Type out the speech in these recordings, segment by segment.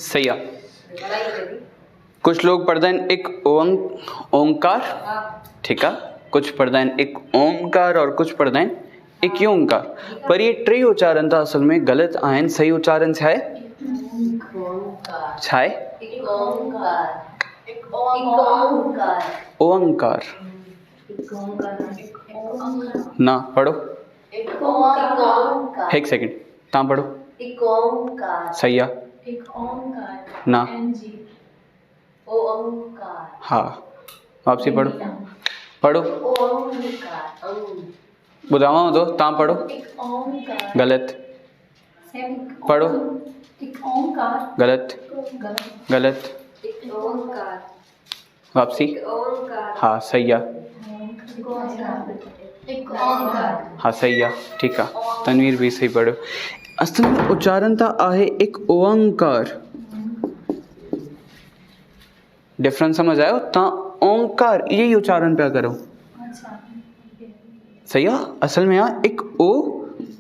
सही है। कुछ लोग पढ़ते हैं एक ओंकार, ठीक है, कुछ पढ़ते हैं एक ओंकार और कुछ पढ़ते हैं एक ओंकार, पर ये टे उच्चारण था असल में गलत आहिनि। सही उच्चारण छा है? छा है? ओंकार ना पढ़ो, एक सेकंड ता पढ़ो। सही है ना? हाँ वापसी पढ़ो, पढ़ो बुझावा दो, ता पढ़ो। गलत पढ़ो, गलत गलत वापसी। हाँ सही है, हाँ सही है, ठीक है। तनवीर भी सही पढ़ो। असल में उच्चारण था आहे एक ओंकार। डिफरेंस समझ आयो? ता ओंकार यही उच्चारण पे करो। सही है। असल में यहाँ एक ओ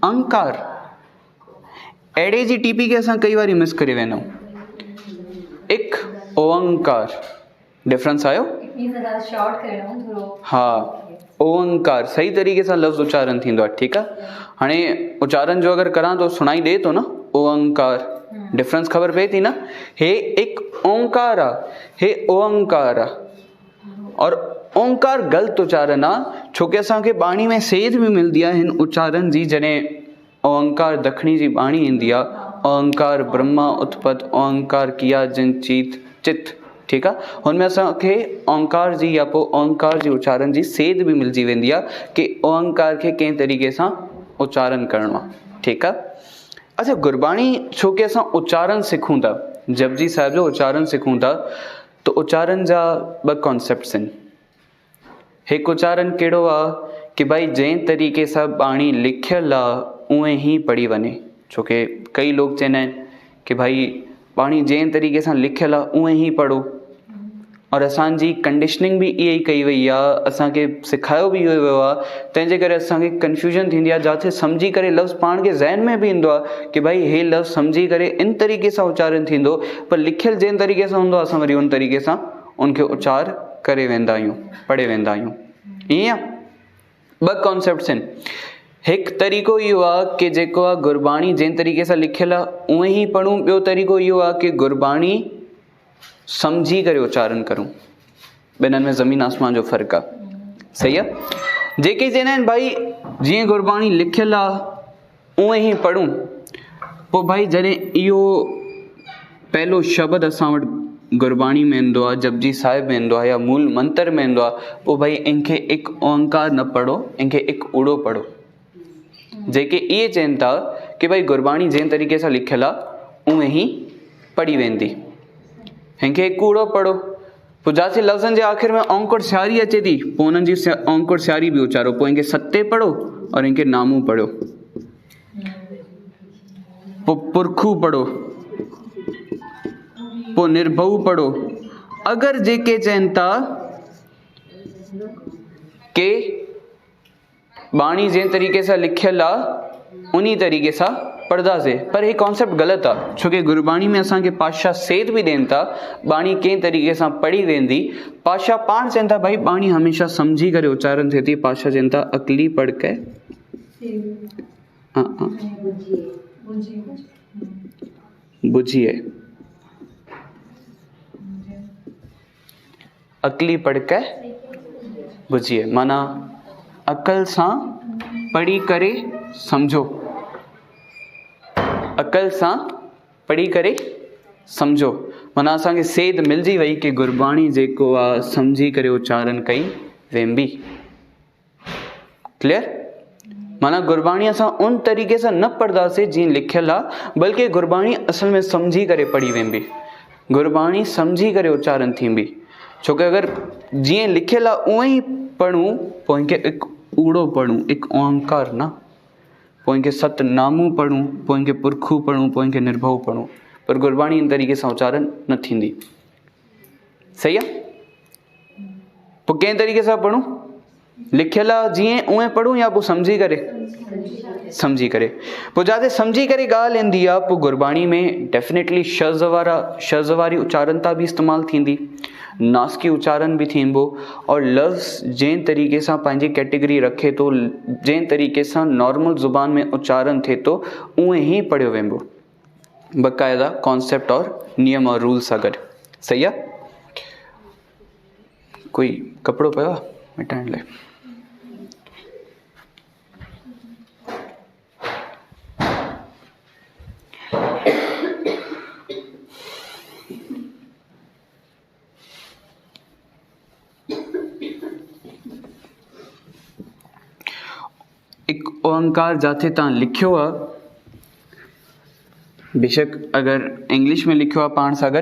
अंकार एडे जी टीपी के असां कई बारी मिस करे वेनो। एक ओंकार डिफरेंस आयो? हाँ ओंकार सही तरीके से लफ्ज़ उच्चारण थींदो आहे, ठीक है। हाणे उच्चारण जो अगर करा तो सुनाई दे तो ना ओंकार, डिफरेंस खबर पए थी ना। हे एक ओंकार आ, हे ओंकार आ, और ओंकार गलत उच्चारण आ छोके असांखे बाणी में सेध भी मिलदी आहे हिन उच्चारण जी। जॾहिं ओंकार दखणी जी बाणी ईंदी आहे, ओंकार ब्रह्मा उत्पत ओंकार किया जिन चीत चित, ठीक आहे। हुनमें असांखे ओंकार जी या पोइ ओंकार जी उच्चारण जी सेध भी मिलजी वेंदी आहे कि ओंकार खे कंहिं तरीक़े सां उच्चारण करिणो आहे, ठीकु आहे। अच्छा गुरबाणी छोकी असां उच्चारण सिखूं था, जपजी साहिब जो उच्चारण सिखूं था, तो उच्चारण जा ॿ कॉन्सेप्ट्स आहिनि। हिकु उच्चारण कहिड़ो आहे कि भाई जंहिं तरीक़े सां बाणी लिखियलु आहे उएं ई पढ़ी वञे। छोकी कई लोग चवंदा आहिनि कि भाई बाणी जंहिं तरीक़े सां लिखियलु आहे उएं ई पढ़ो, और असांजी कंडीशनिंग भी इहा ई कई वई आहे, असांखे सिखायो भी इहो वियो आहे। तंहिंजे करे असांखे कन्फ्यूजन थींदी आहे, जिथे सम्झी करे लफ़्ज़ पाण खे ज़हन में भी ईंदो आहे कि भाई हे लफ़्ज़ सम्झी करे इन तरीक़े सां उच्चारण थींदो, पर लिखियलु जंहिं तरीक़े सां हूंदो आहे असां वरी उन तरीक़े सां उनखे उच्चार करे वेंदा आहियूं, पढ़े वेंदा आहियूं। ईअं ॿ कॉन्सेप्ट्स आहिनि। हिकु तरीक़ो इहो आहे कि जेको आहे गुरबाणी जंहिं तरीक़े सां लिखियलु आहे उएं ई पढ़ूं। ॿियो तरीक़ो इहो आहे कि गुरबाणी समझी करे उच्चारण करूं। ॿिन्हिनि में ज़मीन आसमान जो फ़र्क़ु आहे, सही आहे। जेके चवंदा आहिनि भाई जीअं गुरबाणी लिखियलु आहे उएं ई पढ़ूं, पोइ भाई जॾहिं इहो पहलो शब्द असां वटि गुरबाणी में ईंदो आहे, जपजी साहिब में ईंदो आहे या मूल मंत्र में ईंदो आहे, पोइ भाई इनखे एक ओंकार न पढ़ो, इनखे एक उड़ो पढ़ो। जेके इहे चवनि था कि भाई गुरबाणी जंहिं तरीक़े सां लिखियलु आहे उएं ई पढ़ी वेंदी, हिनखे हिकु उड़ो पढ़ो। पोइ जाचे लफ़्ज़नि जे आख़िर में औंकुड़ सियारी अचे थी, पोइ उन्हनि जी औंकुड़ सियारी बि उचारो। पोइ इनखे सते पढ़ो और इनखे नामू पढ़ो, पोइ पुरखू पढ़ो, पोइ निर्भऊ पढ़ो। अगर जेके चवनि था के बाणी जंहिं तरीक़े सां लिखियलु आहे उन्ही तरीक़े सां पढ़ंदासीं, पर हीउ कॉन्सेप्ट ग़लति आहे। छोकी गुरबाणी में असांखे पातशाह सेध भी ॾियनि था बाणी कंहिं तरीक़े सां पढ़ी वेंदी। पातशाह पाण चवनि था भाई बाणी हमेशा सम्झी करे उच्चारण थिए थी। पातशाह चवनि था अकली पढ़ के बुझिए, अकली पढ़ के बुझिए, माना अकल सां पढ़ी करे समझो, अकल सां पढ़ी करे समझो। माना असांखे सेध मिलजी वई कि गुरबाणी जेको आहे सम्झी करे उच्चारण कई वेंदी। क्लियर? माना गुरबाणी असां उन तरीक़े सां न पढ़ंदासीं जीअं लिखियलु आहे, बल्कि गुरबाणी असल में सम्झी करे पढ़ी वेंदी, गुरबाणी सम्झी करे उच्चारण थींदी। छोकी अगर जीअं लिखियलु आहे उअं ई पढ़ूं, पोइ इनखे हिकु उड़ो पढ़ूं, हिकु ओंकार न, पोइ इनखे सतनामू पढ़ूं, पोइ इनखे पुरखू पढ़ूं, पोइ इनखे निर्भऊ पढ़ूं, पर गुरबाणी इन तरीक़े सां उच्चारण न थींदी। सही आहे? पोइ कंहिं तरीक़े सां पढ़ूं? लिखियलु आहे जीअं उएं पढ़ूं या पोइ सम्झी करे? समझी करे। पोइ जिते समझी करे ॻाल्हि ईंदी आहे पोइ गुरबाणी में डेफिनेटली शज़ वारी उचारनता भी इस्तेमालु थींदी, नासकी उचारण भी थींदो, और लफ़्ज़ जंहिं तरीक़े सां पंहिंजी कैटेगरी रखे थो, जंहिं तरीक़े सां नॉर्मल ज़ुबान में उचारण थिए थो उहे ई पढ़ियो वेंदो, बाक़ाइदा कॉन्सेप्ट और नियम और रूल सां गॾु। सही आहे। कोई कपिड़ो पियो आहे मिटाइण लाइ? एक ओंकार जाते तव्हां लिखियो आहे, बेशक अगर इंग्लिश में लिखियो आहे पाण सां गॾु,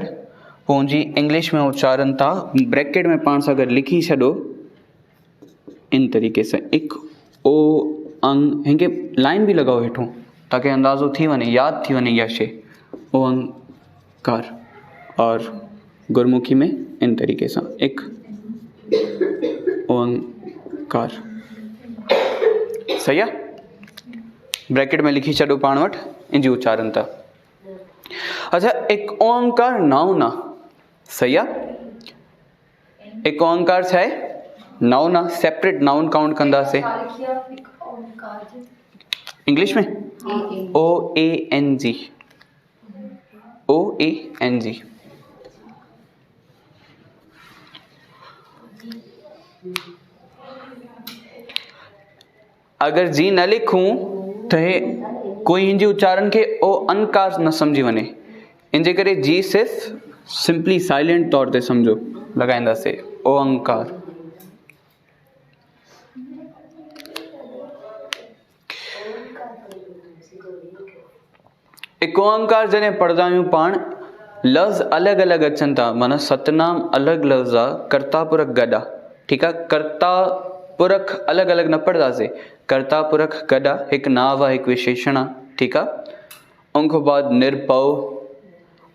पोइ उनजी इंग्लिश में उच्चारण था ब्रैकेट में पाण सां गॾु लिखी छॾो इन तरीक़े से, एक ओ अंग, हिनखे लाइन भी लॻाओ हेठों ताकि अंदाज़ो थी वञे, यादि थी वञे इहा शइ, ओ अंकार। और गुरमुखी में इन तरीक़े सां एक ओंकार। सही आहे। ब्रैकेट में लिखी छॾो पाण वटि इन जी उच्चारण था। अच्छा, एक ओंकार नाउन आहे। सही आहे। एक ओंकार छा आहे? नाउन आहे, सेपरेट नाउन काउंट कंदासीं इंग्लिश में OANG, OANG। अगर जी न लिखूं तो कोई हिंजी उच्चारण के ओ अंकार न समझी वने, इनजे करे जी सिर्फ सिंपली साइलेंट तौर ते समझो लगाईंदासीं ओ अंकार। एक ओंकार जॾहिं पढ़ंदा आहियूं पाण, लफ़्ज़ अलॻि अलॻि अचनि था, माना सतनाम अलॻि लफ़्ज़ आहे, कर्ता पुरख गॾु आहे। ठीकु आहे। कर्ता पुरख अलॻि अलॻि न पढ़ंदासीं, कर्ता पुरख गॾु आहे, हिकु नाव आहे, हिकु विशेषण आहे। ठीकु आहे। उनखां बाद निर्भव।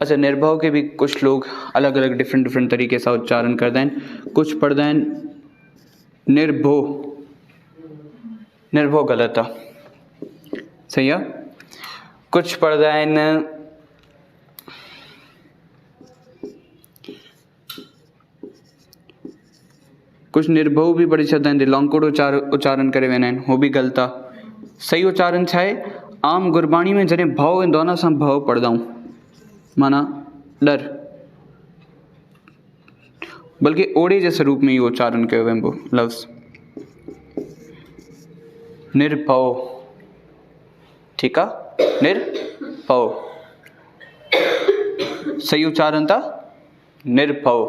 अच्छा, निर्भव के भी कुछ लोग अलग अलग डिफरेंट तरीके से उच्चारण करते हैं। कुछ पढ़ते हैं निर्भो, निर्भो गलत है। सही है। कुछ पढ़ते हैं कुछ निर्भव भी पढ़ी छॾंदा आहिनि, लौंकोड़ उच्चारण करे वेंदा आहिनि, हो भी गलत आहे। सही उच्चारण छा आहे? आम गुरबाणी में जॾहिं भव ईंदो आहे न, असां भव पढ़ंदा आहियूं, माना डर, बल्कि ओड़े जैसे रूप में इहो उच्चारण कयो वेंदो लफ़्ज़ निर्भव। ठीकु आहे। निर्भव सही उच्चारण था, निर्भव।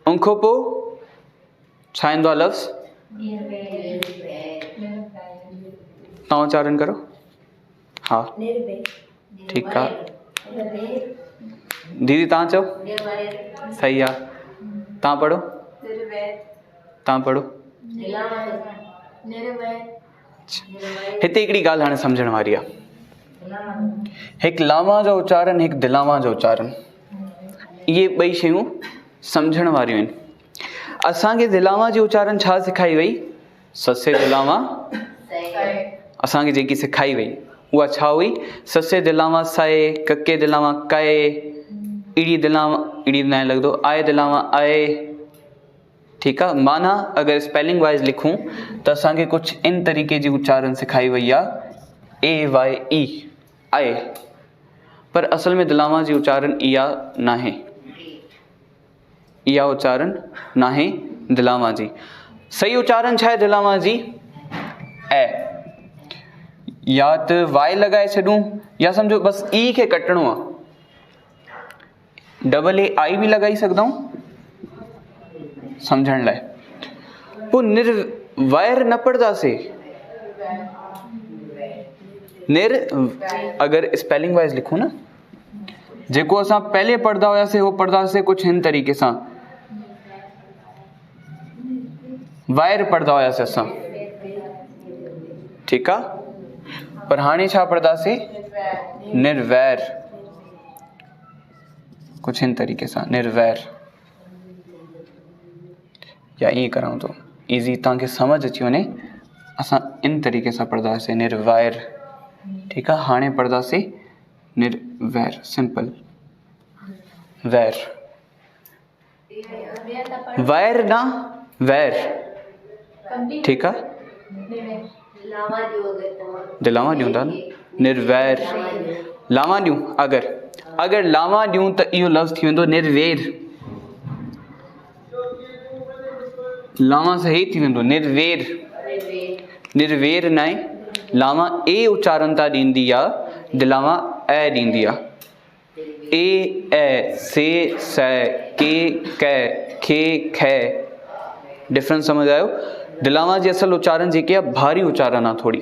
उनखां पोइ छा ईंदो आहे लफ़्ज़? तव्हां उच्चारण करो। हाँ ठीकु आहे। दीदी तव्हां चओ। सही आहे। तव्हां पढ़ो। तव्हां पढ़ो। हिते हिकिड़ी ॻाल्हि हाणे सम्झण वारी आहे। हिकु लामा जो उच्चारण, हिकु दिलामा जो उच्चारण, इहे ॿई शयूं सम्झण वारियूं आहिनि। असांखे दिलामा जी उच्चारण छा सेखारी वई? ससे दिलामा असांखे जेकी सेखारी वई उहा छा हुई? ससे दिलामा साए, कके दिलामा काए, इड़ी दिलामा इड़ी न लॻंदो, आए दिलामा आए। ठीकु आहे। माना अगरि स्पेलिंग वाइज़ लिखूं त असांखे कुझु इन तरीक़े जी उच्चारण सेखारी वई आहे, AYE आए, पर असल में दिलामा जी उच्चारण इहा नाहे, इहा उच्चारण नाहे दिलामा जी। सही उच्चारण छा आहे दिलामा जी? ए, या त वाए लॻाए छॾूं, या सम्झो बसि ई खे कटणो आहे, AA भी लॻाई सघंदा आहियूं सम्झण लाइ। पोइ निर्वैर न पढ़ंदासीं। अगरि स्पेलिंग वाइज़ लिखूं न, जेको असां पहले पढ़ंदा हुआसीं उहो पढ़ंदासीं कुझु हिन तरीक़े सां, वाइर पढ़ंदा हुआसीं असां। ठीकु आहे। पर हाणे छा पढ़ंदासीं? निर्वैर, कुछ इन तरीके सां निर्वैर, या ईअं करां तो इजी तव्हांखे समझ अची वञे। असां इन तरीक़े सां पढ़ंदासीं निर्वैर, ठीकु आहे। हाणे पढ़ंदासीं निर्वैर, सिंपल वैर, वैर ना वैर, ठीकु आहे। लामा ॾियूं था न, निर्वैर लामा ॾियूं, अगरि लामा ॾियूं त इहो लफ़्ज़ थी वेंदो निर्वेर, लामा सही थी वेंदो निर्वेर, निर्वेर न आहे। लामा ए उच्चारणता ॾींदी आहे, दिलामा ऐ ॾींदी आहे। ए ऐ से सै के कै खे खै, डिफरेंस समझ आयो। दिलामा जी असल उच्चारण जेकी आहे भारी उच्चारण आहे थोड़ी,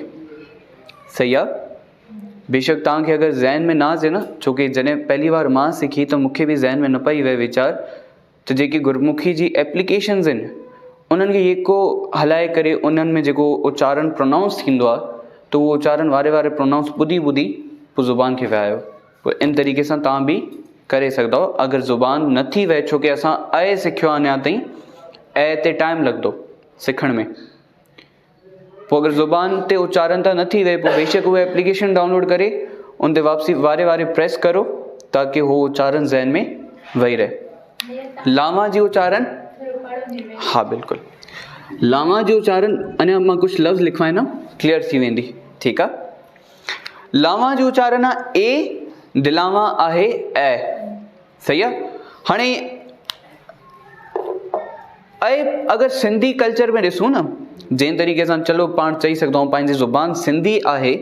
सही आहे। बेशक तव्हांखे अगरि ज़हन में न अचे न, छोकी जॾहिं पहली बार मां सिखी त मूंखे बि ज़हन में न पई वहे वीचार, त जेकी गुरमुखी जी एप्लीकेशन्स आहिनि उन्हनि खे जेको हलाए करे उन्हनि में जेको उच्चारण प्रोनाउंस थींदो आहे, त उहो उच्चारण वारे प्रोनाउंस ॿुधी पोइ ज़ुबान खे विहायो। पोइ इन तरीक़े सां तव्हां बि करे सघंदो। अगरि ज़ुबान नथी वहे, छोकी असां ऐ सिखियो आहे अञा ताईं, ऐ ते टाइम लॻंदो सिखण में, पोइ अगरि ज़ुबान ते उच्चारण त नथी वहे, पोइ बेशक उहा एप्लीकेशन डाउनलोड करे उन ते वापसी वारे प्रेस करो, ताकी उहो उच्चारण ज़हन में वही रहे। लामा जी उच्चारण, हाँ बिल्कुलु, लामा जी उच्चारण अञा मां कुझु लफ़्ज़ लिखवाए न क्लियर थी वेंदी, ठीकु आहे। लामा जी उच्चारण आहे ए, दिलामा आहे ऐ, सही आहे। हाणे ऐं अगरि सिंधी कल्चर में ॾिसूं न, जंहिं तरीक़े सां चलो पाण चई सघंदा आहियूं पंहिंजी ज़ुबान सिंधी आहे,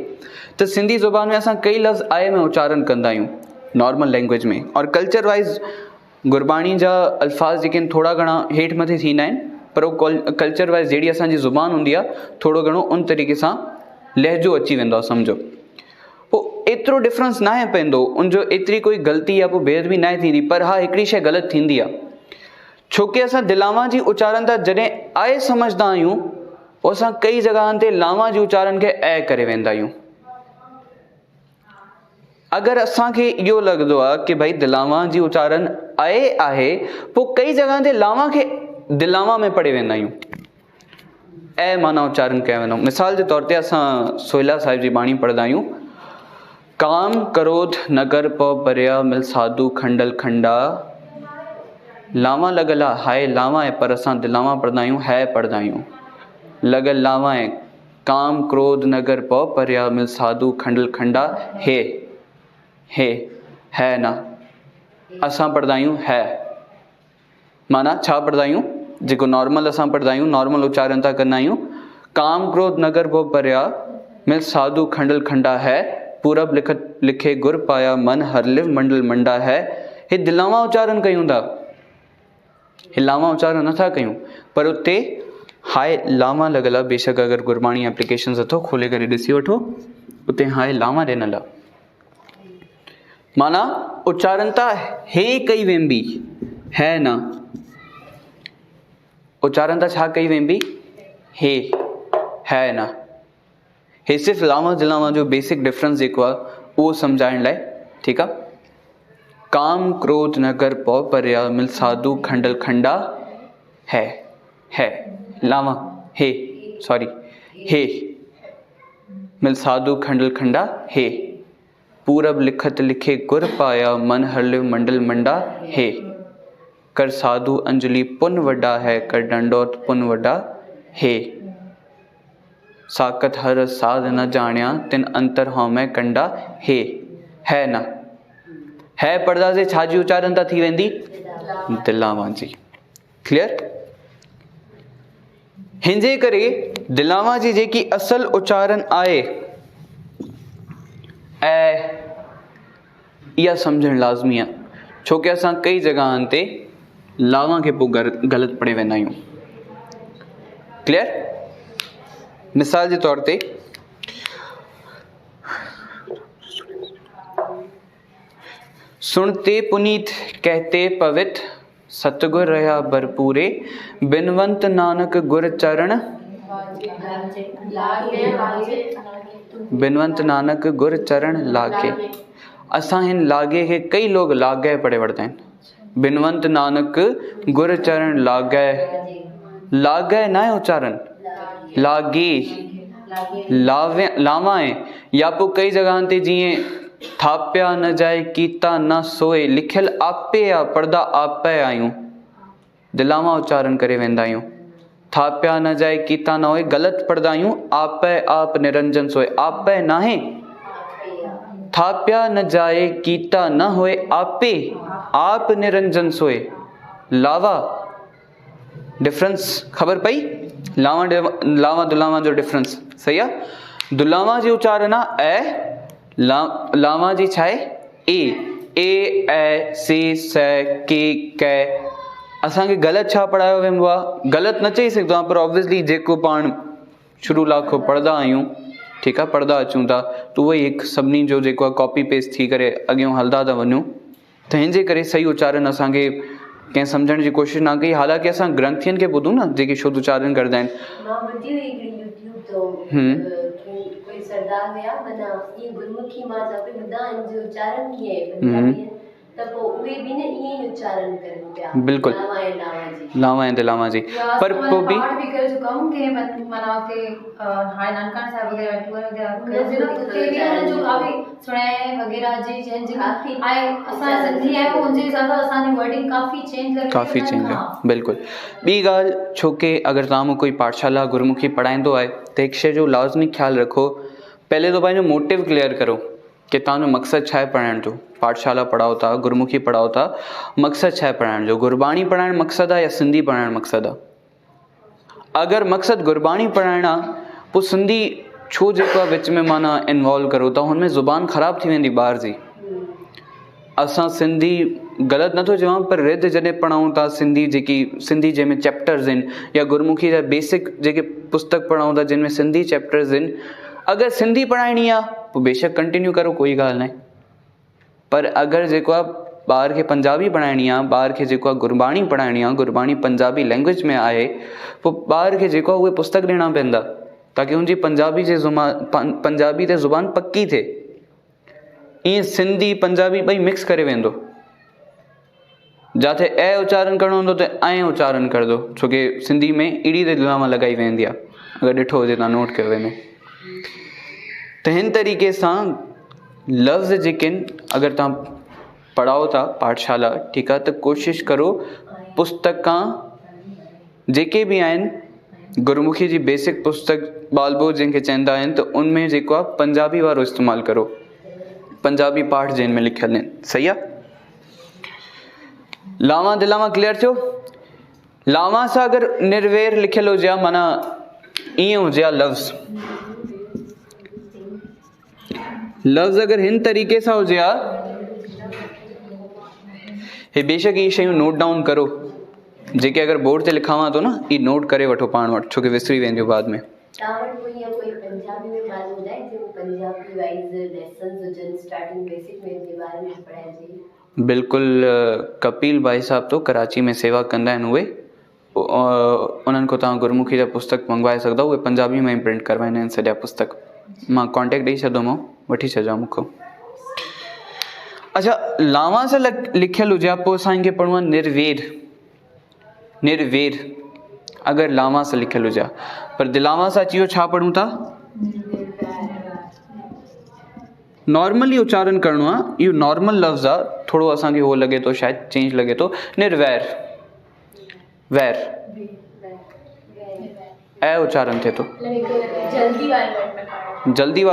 त सिंधी ज़ुबान में असां कई लफ़्ज़ आए में उच्चारण कंदा आहियूं नॉर्मल लैंग्वेज में, और कल्चर वाइज़ गुरबाणी जा अल्फाज़ जेके आहिनि थोरा घणा हेठि मथे थींदा आहिनि, पर उहो कल्चर वाइज़ जहिड़ी असांजी ज़ुबान हूंदी आहे थोरो घणो उन तरीक़े सां लहजो अची वेंदो आहे, सम्झो। पोइ एतिरो डिफरेंस न आहे पवंदो, उनजो एतिरी कोई ग़लती या पोइ बेअदबी न थींदी, पर हा हिकिड़ी शइ ग़लति थींदी आहे, छोकी असां दिलामा जी उच्चारण था जॾहिं आए सम्झंदा आहियूं, पोइ असां कई जॻहनि ते लामा जी उच्चारण खे ऐ करे वेंदा आहियूं। अगरि असांखे इहो लॻंदो आहे की भई दिलामा जी उच्चारण ऐ आहे, पोइ कई जॻह ते लामा खे दिलामा में पढ़े वेंदा आहियूं, ऐ माना उच्चारण कया वेंदा आहियूं। मिसाल जे तौर ते असां सोहिला साहिब जी बाणी पढ़ंदा आहियूं, काम क्रोध नगर प परिया मिल साधु खंडल खंडा, लामा लॻल आहे, हाय लामा आहे, पर असां दिलामा पढ़ंदा आहियूं, है पढ़ंदा आहियूं। लॻल लामा आहे, काम क्रोध नगर प परिया मिल साधु खंडल खंडा, है ना, असां पढ़ंदा आहियूं है, माना छा पढ़ंदा आहियूं, जेको नॉर्मल असां पढ़ंदा आहियूं, नॉर्मल उच्चारण था कंदा आहियूं, काम क्रोध नगर प परिया मिल साधु खंडल खंडा है, पूरब लिखे गुर पाया मन हरलिव मंडल मंडा है। हे दिलामा उच्चारण कयूं था, हे लामा उच्चारण नथा कयूं, पर उते हाय लामा लॻल आहे। बेशक अगरि गुरबाणी एप्लीकेशन अथो खोले करे ॾिसी वठो, उते हाय लामा ॾिनल आहे, माना उच्चारण त हे कई वेंदी, है न, उच्चारण त छा कई वेंदी, हे है न। हे सिर्फ़ु लामा दिलामा जो बेसिक डिफरेंस जेको आहे उहो सम्झाइण लाइ, ठीकु आहे। काम क्रोध नगर पौ परिया मिल साधु खंडल खंडा, है लामा, हे सॉरी हे मिल साधु खंडल खंडा, हे पूरब लिखत लिखे गुर पाया मन हरलिव मंडल मंडा, हे कर साधु अंजलि पुन वड्डा है, कर डंडोत पुन वड्डा, हे साकत हर साध न जाण्या तिन अंतर हौ मैं कंडा, हे है न। है पढ़दा से छा जी उच्चारण था थी वेंदी, दिलामा जी, क्लियर। हिंजे करे दिलामा जी जेकी असल उच्चारण आहे ऐ, इहा सम्झण लाज़मी आहे, छोकी असां कई जॻहनि ते लामा खे पोइ ग़लति पढ़े वेंदा आहियूं, क्लियर। मिसाल जे तौर ते सुनते पुनीत कहते पवित सतगुर रहा भरपूरे, बिनवंत नानक गुर चरण, बिनवंत नानक गुर चरण लागे। असां हिन लागे खे कई लोग लागे पढ़े वठंदा आहिनि, बिनवंत नानक गुर चरण लागे, लागे न आहे उच्चारण, लागे, लावाएं, या पोइ कई जगह ते जीअं थापिया न जाए कीता न सोए लिखियल आपे आ, पढ़दा आपे आहियूं, दिलामा उच्चारण करे वेंदा आहियूं। थापिया न जाए कीता न होए ग़लति पढ़दा आहियूं, आपे आप निरंजन सोए, आपे नाहे, थापिया न जाए कीता न होए आपे आप निरंजन सोए। लावा डिफरेंस ख़बर पई? लावा दुलावा जो डिफरेंस सही आहे। दुलावा जी उच्चारण आहे ए, लावा जी छा आहे ए से के कै। असांखे ग़लति छा पढ़ायो वेंदो आहे, ग़लति न चई सघंदो आहे, पर ऑब्वियसली जेको पाण शुरू लाखो पढ़ंदा आहियूं, ठीकु आहे, पढ़ंदा अचूं था, त उहो ई हिकु सभिनी जो जेको आहे कॉपी पेस्ट थी करे अॻियां हलंदा था वञूं, त हिन जे करे सही उच्चारण असांखे कंहिं सम्झण जी कोशिशि न कई। हालांकि असां ग्रंथियुनि खे ॿुधूं न जेके शुद्ध उच्चारण करदा आहिनि। बिल्कुल लावा ऐं दिलावा जी, पर पोइ बि काफ़ी चेंज आहे। बिल्कुलु ॿी ॻाल्हि, छोकी अगरि तव्हां मूं कोई पाठशाला गुरुमुखी पढ़ाईंदो आहे त हिकु शइ जो लाज़मी ख़्यालु रखो, पहले तो पंहिंजो मोटिव क्लियर करो कि तव्हांजो मक़सदु छा आहे पढ़ाइण जो। पाठशाला पढ़ाओ था, गुरुमुखी पढ़ाओ था, मक़सदु छा आहे पढ़ाइण जो? गुरबाणी पढ़ाइण मक़सदु आहे या सिंधी पढ़ाइण मक़सदु आहे? अगरि मक़सदु गुरबाणी पढ़ाइण आहे, पोइ सिंधी छो जेको आहे विच में माना इन्वॉल्व करो था, हुनमें ज़ुबान ख़राबु थी वेंदी ॿार जी। असां सिंधी ग़लति नथो चवां, पर रिद जॾहिं पढ़ाऊं था सिंधी, जेकी सिंधी जंहिंमें चैप्टर्स आहिनि, या गुरुमुखी जा बेसिक जेके पुस्तक पढ़ाऊं था जिनमें सिंधी चैप्टर्स आहिनि, अगरि सिंधी पढ़ाइणी आहे पोइ बेशक कंटिन्यू करो, कोई ॻाल्हि न आहे। पर अगरि जेको आहे ॿार खे पंजाबी पढ़ाइणी आहे, ॿार खे जेको आहे गुरबाणी पढ़ाइणी आहे, गुरबाणी पंजाबी लैंग्वेज में आहे, पोइ ॿार खे जेको आहे उहे पुस्तक ॾियणा पवंदा ताकी हुनजी पंजाबी ते ज़ुबान पकी थिए। ईअं सिंधी पंजाबी ॿई मिक्स करे वेंदो, जिथे ए उच्चारण करिणो हूंदो त ऐं उच्चारण करंदो, छोकी सिंधी में ईड़ी ते दिलामा लॻाई वेंदी आहे, अगरि ॾिठो हुजे तव्हां नोट कयो वञे त। हिन तरीक़े सां लफ़्ज़ जेके आहिनि, अगरि तव्हां पढ़ाओ था पाठशाला, ठीकु आहे, त कोशिशि करो पुस्तकां जेके बि आहिनि गुरुमुखी जी बेसिक पुस्तक बालबोध जंहिंखे चवंदा आहिनि, त उनमें जेको आहे पंजाबी वारो इस्तेमालु करो, पंजाबी पाठ जिन में लिखियल आहिनि। सही आहे। लावा दिलावा क्लियर थियो? लावा सां अगरि निर्वेर लिखियल हुजे, माना ईअं हुजे लफ़्ज़, लफ़्ज़ अगरि हिन तरीक़े सां हुजे हा, हे बेशक इहे शयूं नोट डाउन करो, जेके अगरि बोर्ड ते लिखावां थो न, इहे नोट करे वठो पाण वटि, छोकी विसरी वेंदियूं बाद में। बिल्कुलु कपिल भाई साहब तो कराची में सेवा कंदा आहिनि, उहे उन्हनि खां तव्हां गुरुमुखी जा पुस्तक मंगवाए सघंदा, उहे पंजाबी में प्रिंट करवाईंदा आहिनि सॼा पुस्तक। मां कॉन्टेक्ट ॾेई छॾंदोमांव, वठी छॾिजो मूंखां। अच्छा, लावा सां लिखियल हुजे पोइ असांखे पढ़णो आहे निर्वेर। निर्वेर अगरि लावा सां लिखियल हुजे, पर दिलावा सां अची वियो छा पढ़ूं था? नॉर्मली उच्चारण करिणो आहे, इहो नॉर्मल लफ़्ज़ आहे, थोरो असांखे उहो लॻे थो शायदि चेंज लॻे थो। निर्वैर, वैर ऐं उच्चारण थिए थो। जल्दी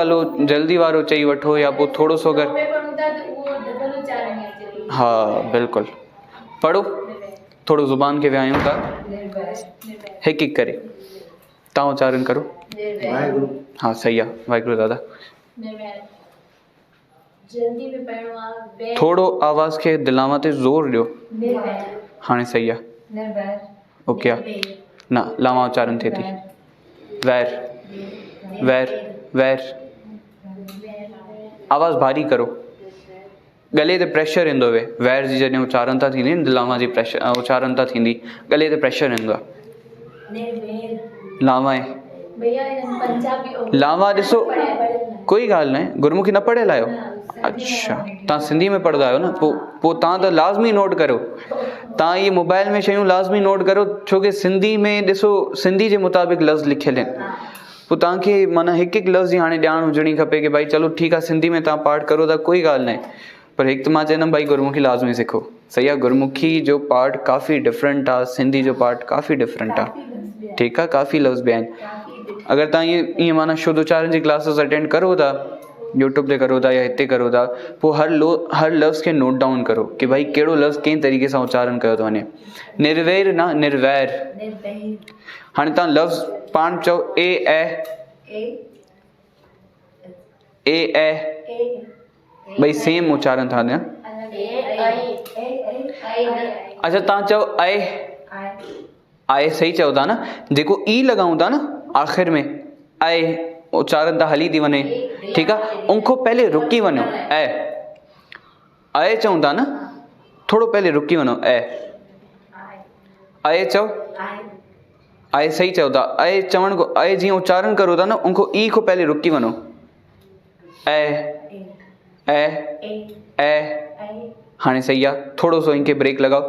वारो चई वठो, या पोइ थोरो सो अगरि, हा बिल्कुलु पढ़ो, थोरो ज़ुबान खे विहायूं था, हिकु हिकु करे तव्हां उच्चारण करो। हा सही आहे, वाहिगुरु दादा। थोरो आवाज़ खे दिलावा ते ज़ोर ॾियो। हाणे सही आहे, ओके आहे न? लावा उच्चारण थिए थी। वैर, वैर, वैर, आवाज़ भारी करो, गले ते प्रेशर ईंदो वे। वैर जी जॾहिं उच्चारण था थींदी, दिलावा जी प्रेशर उच्चारण था थींदी, गले ते प्रेशर ईंदो आहे। लावा आहे, लावा ॾिसो, कोई ॻाल्हि न आहे, गुरुमुखी न पढ़ियल आहियो? अच्छा, तव्हां सिंधी में पढ़ंदा आहियो न, पोइ तव्हां त लाज़मी नोट करो, तव्हां इहे मोबाइल में शयूं लाज़मी नोट करो, छोकी सिंधी में ॾिसो, सिंधी जे मुताबिक़ लफ़्ज़ लिखियल आहिनि। पोइ तव्हांखे माना हिकु हिकु लफ़्ज़ ई हाणे ॼाण हुजणी खपे कि भाई चलो ठीकु आहे सिंधी में तव्हां पाठ करो था कोई ॻाल्हि न आहे, पर हिकु त मां चवंदमि भाई गुरुमुखी लाज़मी सिखो। सही आहे, गुरुमुखी जो पाठ काफ़ी डिफरेंट आहे, सिंधी जो पाठ काफ़ी डिफरेंट आहे। ठीकु आहे, काफ़ी लफ़्ज़ ॿिया आहिनि। अगरि तव्हां ईअं माना शुद्ध उच्चारण जी क्लासिस अटेंड करो था, यूट्यूब ते करो था या हिते करो था, पोइ हर लफ़्ज़ खे नोट डाउन करो कि भाई कहिड़ो लफ़्ज़ कंहिं तरीक़े सां उच्चारण कयो थो वञे। निर्वैर न निर्वैर। हाणे तव्हां लफ़्ज़ पाण चओ ए भई सेम उच्चारण था ॾियनि। अच्छा तव्हां चओ आए सही चओ था न, जेको ई लॻाऊं था न आख़िर में आए उच्चारण त हली थी वञे। ठीकु आहे, उनखां पहले रुकी वञो ऐ चऊं था न, थोरो पहले रुकी वञो ऐ चओ आए सही चओ था। ऐ चवण को ऐ जीअं उच्चारण करो था न उनखां ई खां पहले रुकी वञो ऐ हाणे सही आहे। थोरो सो इनखे ब्रेक लॻाओ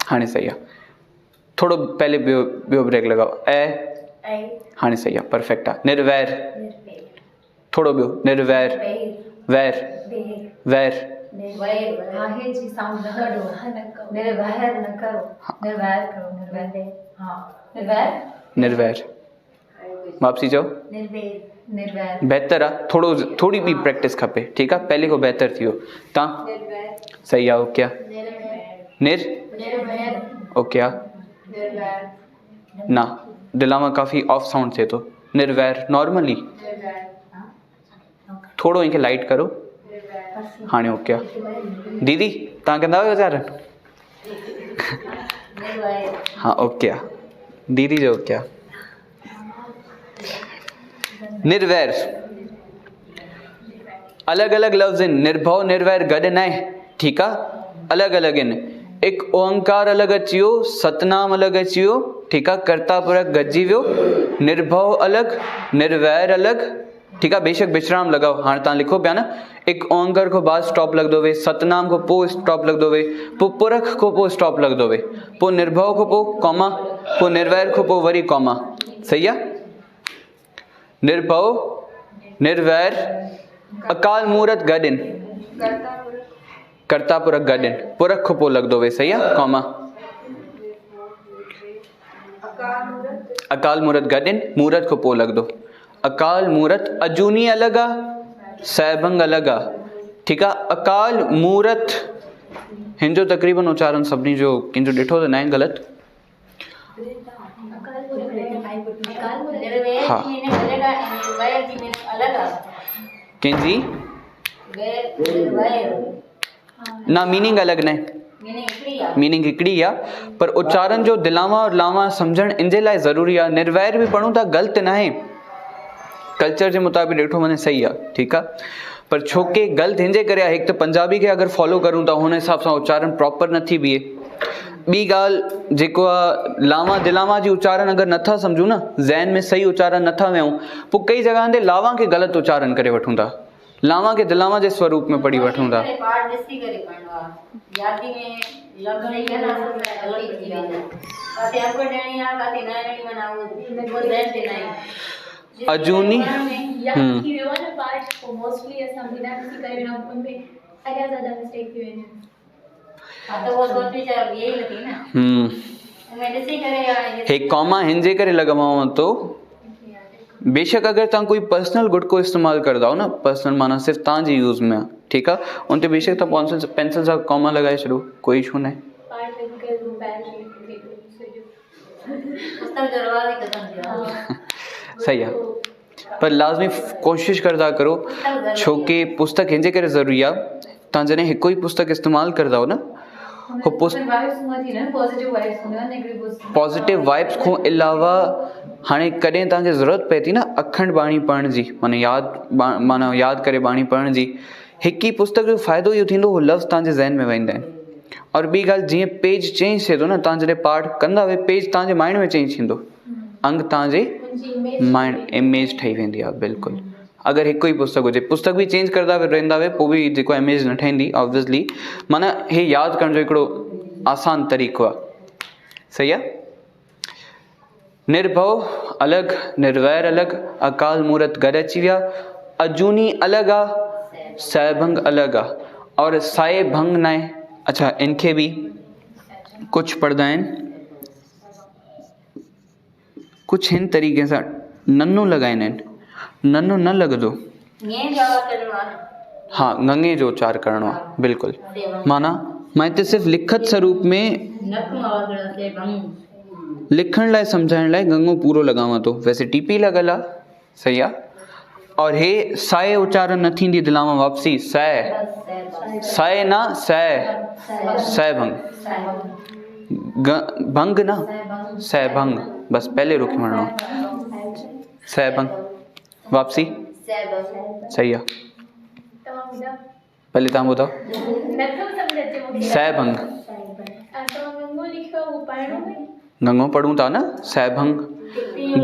हाणे सही आहे। थोरो पहले ॿियो ब्रेक लॻाओ हाणे सही आहे, परफेक्ट आहे। निर्वैर, थोरो ॿियो निर्वैर वैर वैर निर्वैर वापसी चओ बहितर आहे। थोड़ी ॿी प्रैक्टिस खपे। ठीकु आहे, पहले को बहितर थी वियो। तव्हां सही आहे, ओके आहे। ओके आहे ना, दिलामा काफ़ी ऑफ साउंड थिए थो। निर्वैर नॉर्मली थोरो इनखे लाइट करो। हाणे ओके आहे। दीदी तव्हां कंदा आहियो उच्चारण? हाँ ओके आहे, दीदी जो ओके आहे। निर्वैर अलॻि अलॻि लफ़्ज़ आहिनि, निर्भव निर्वैर गॾु न आहे। ठीकु आहे, अलॻि अलॻि आहिनि। हिकु ओंकार अलॻि अची वियो, सतनाम अलॻि अची वियो। ठीकु आहे, कर्ता पुरख गॾिजी वियो। निर्भव अलॻि, निर्वैर अलॻि। ठीकु आहे, बेशक विश्राम लॻाओ। हाणे तव्हां लिखो पिया न, हिकु ओंकार खां बाद स्टॉप लॻंदो वे, सतनाम खां पोइ स्टॉप लॻंदो वे, पोइ पुरख खां पोइ स्टॉप लॻंदो वे, पोइ निर्भव खां पोइ कॉमा, पोइ निर्वैर खां पोइ वरी कॉमा। सही आहे, निर्भव निर्वैर अकाल मूरत गॾु आहिनि, कर्ता पुरख गॾु आहिनि, पुरख खां पोइ लॻंदो वे। सही आहे, कॉमा। अकाल मूरत गॾु आहिनि, मूरत खां पोइ लॻंदो। अकाल मूरत अजूनी अलॻि आहे, सैभंग अलॻि आहे। ठीकु आहे, अकाल मूरत हिन जो तक़रीबन उच्चारण सभिनी जो कंहिंजो ॾिठो त न आहे ग़लति। हाँ कंहिंजी ना मीनिंग अलॻि न आहे, मीनिंग हिकिड़ी आहे, पर उच्चारण जो दिलामा और लामा सम्झणु इन जे लाइ ज़रूरी आहे। निर्वैर बि पढ़ूं था ग़लति न आहे, कल्चर जे मुताबिक़ ॾिठो वञे सही आहे। ठीकु आहे, पर छो के ग़लति हिन जे करे आहे, हिकु त पंजाबी खे अगरि फॉलो करूं था हुन हिसाब सां उच्चारण प्रॉपर नथी बीहे। ॿी ॻाल्हि जेको आहे लावा दिलामा जी उच्चारण अगरि नथा सम्झूं न, ज़हन में सही उच्चारण नथा वेहूं, पोइ कई जॻहनि ते लावा खे ग़लति उच्चारण करे वठूं था, लावा खे दिलामा जे स्वरूप में पढ़ी वठूं था। अजूनी एक कॉमा हिन जे करे लॻावां तो बेशक अगर तव्हां कोई पर्सनल गुड को इस्तेमाल करदा हो न, पर्सनल माना सिर्फ तव्हांजी यूज़ में, ठीक है, उन ते बेशक तव्हां पेंसिल सां कॉमा लगाए छॾो, कोई इशू न आहे। सही है, पर लाज़मी कोशिश करदा करो, छो कि पुस्तक हिन जे करे ज़रूरी आहे। तव्हां जॾहिं हिकु ई पुस्तक इस्तेमाल करदा हो न, पॉजिटिव वाइब्स खां अलावा हाणे कॾहिं तव्हांखे ज़रूरत पए थी न अखंड बाणी पढ़ण जी, माना यादि करे बाणी पढ़ण जी, हिकु ई पुस्तक जो फ़ाइदो इहो थींदो हो लफ़्ज़ तव्हांजे ज़हन में वेंदा आहिनि। और ॿी ॻाल्हि, जीअं पेज चेंज थिए थो न, तव्हां जॾहिं पाठ कंदा वे पेज तव्हांजे माइंड में चेंज थींदो, अंग तव्हांजे माइंड इमेज ठही वेंदी आहे। बिल्कुलु, अगर हिकु ई पुस्तक हुजे, पुस्तक भी चेंज करदा रहंदा वे, पोइ भी जेको इमेज न ठहींदी ऑब्वियसली। माना हे यादि करण जो हिकिड़ो आसान तरीक़ो आहे। सही आहे। निर्भव अलग, निर्वैर अलग, अकाल मूरत गॾु अची विया, अजूनी अलॻि आहे, सैभंग अलॻि आहे और साए भंग न आहे। अच्छा, इनखे बि कुझु पढ़ंदा आहिनि, कुझु हिन तरीक़े सां नन्नो लॻाईंदा आहिनि, नन्नो न लॻंदो, हाँ गंगे जो उच्चार करणो आहे बिल्कुलु। माना मां हिते सिर्फ़ु लिखत स्वरूप में लिखण लाइ सम्झाइण लाइ गंगो पूरो लॻावां थो, वैसे टीपी लॻल आहे, सही आहे। और हे साए उच्चारण न थींदी दिलां वापसी, सै साए न सै, सै भंग, भंग न सै भंग, बस पहले रुकी वञणो, सै भंग वापसी, सही आहे। पहले तव्हां ॿुधाओ, सै भंग गंगो पढ़ूं था न, सै भंग,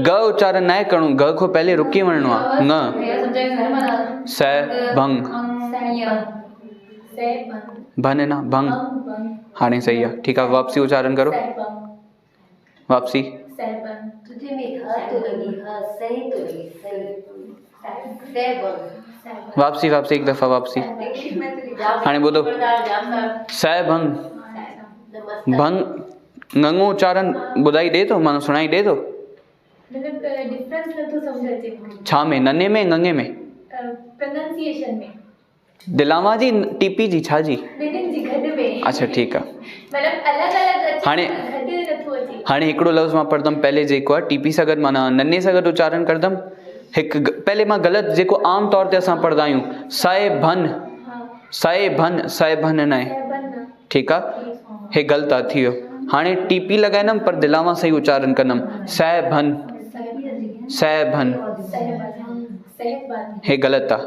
ग उच्चारण न करूं, ग को पहले रुकी वञणो आहे, न सै भंग, भन न भंग, हाणे सही आहे, ठीकु आहे। वापसी उच्चारण करो, वापसी, वापसी वापसी एक दफ़ा वापसी। हाणे ॿुधो, सै भंग, भंग गंगो उच्चारण ॿुधाई ॾे थो, माना सुणाई ॾे थो, छा में, नन्हे में गंगे में, प्रोनाउंसिएशन में, दिलावा जी टीपी जी छा जी, अच्छा ठीकु आहे। हाणे हिकिड़ो लफ़्ज़ मां पढ़ंदमि, पहले जेको आहे टीपी सां गॾु माना नन्हे सां गॾु उच्चारण कंदमि। हिकु पहले मां ग़लति जेको आम तौर ते असां पढ़ंदा आहियूं, साए भन, साए भन, साए भन न आहे, ठीकु आहे, हे ग़लति आहे, थी वियो। हाणे टीपी लॻाईंदमि पर दिलावा सही उच्चारण कंदमि, सै भन, सै भन, हे ग़लति आहे।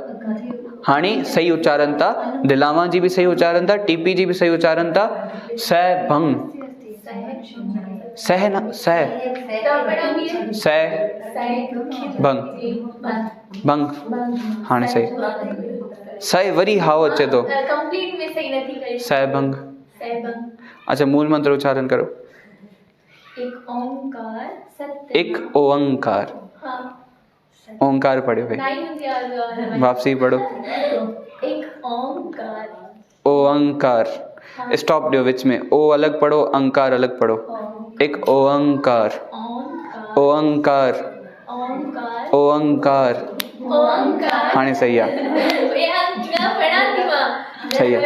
हाणे सही उच्चारण था, दिलावा जी बि सही उच्चारण था, टीपी जी बि सही उच्चारण था, सै भंग, सह न सै, सै भंग, भंग, हाणे सही, सही वरी हाओ अचे थो, सै भंग। अच्छा, मूल मंत्र उच्चारण करो, एक ओंकार सत्य, एक ओंकार, ओंकार पढ़ो भाई, वापसी पढ़ो, एक ओंकार, ओंकार, स्टॉप दियो विच में, ओ अलग पढ़ो, अंकार अलग पढ़ो, एक ओंकार, ओंकार, ओंकार, हाणे सही आहे, सही आहे,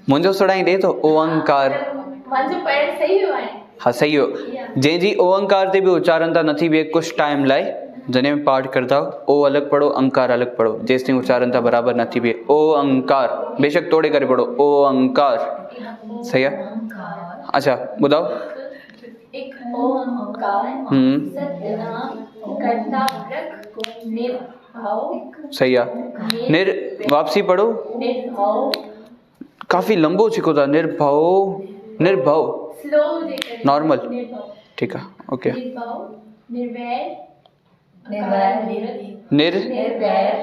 मुंहिंजो सुणाई ॾे थो, ओंकार, हाँ सही हो, जंहिंजी ओंकार ते बि उच्चारण था नथी बीहे कुझु टाइम लाइ, जॾहिं बि पाठ करता ओ अलॻि पढ़ो, अंकार अलॻि पढ़ो, जेसि ताईं उच्चारण था बराबरि नथी बीहे, ओ अंकार, बेशक तोड़े करे पढ़ो, ओ अंकार, सही आहे। अच्छा ॿुधाओ, एक ओंकार सतनाम कर्ता प्रक निर्भव, सही आहे। निर वापसी पढ़ो, निर्भव, काफ़ी लंबो छिको था, निर्भव, निर्भव, स्लो, नॉर्मल, ठीक है, ओके, निर्भव, निर्वैर, निर्वैर, निर, निर्वैर,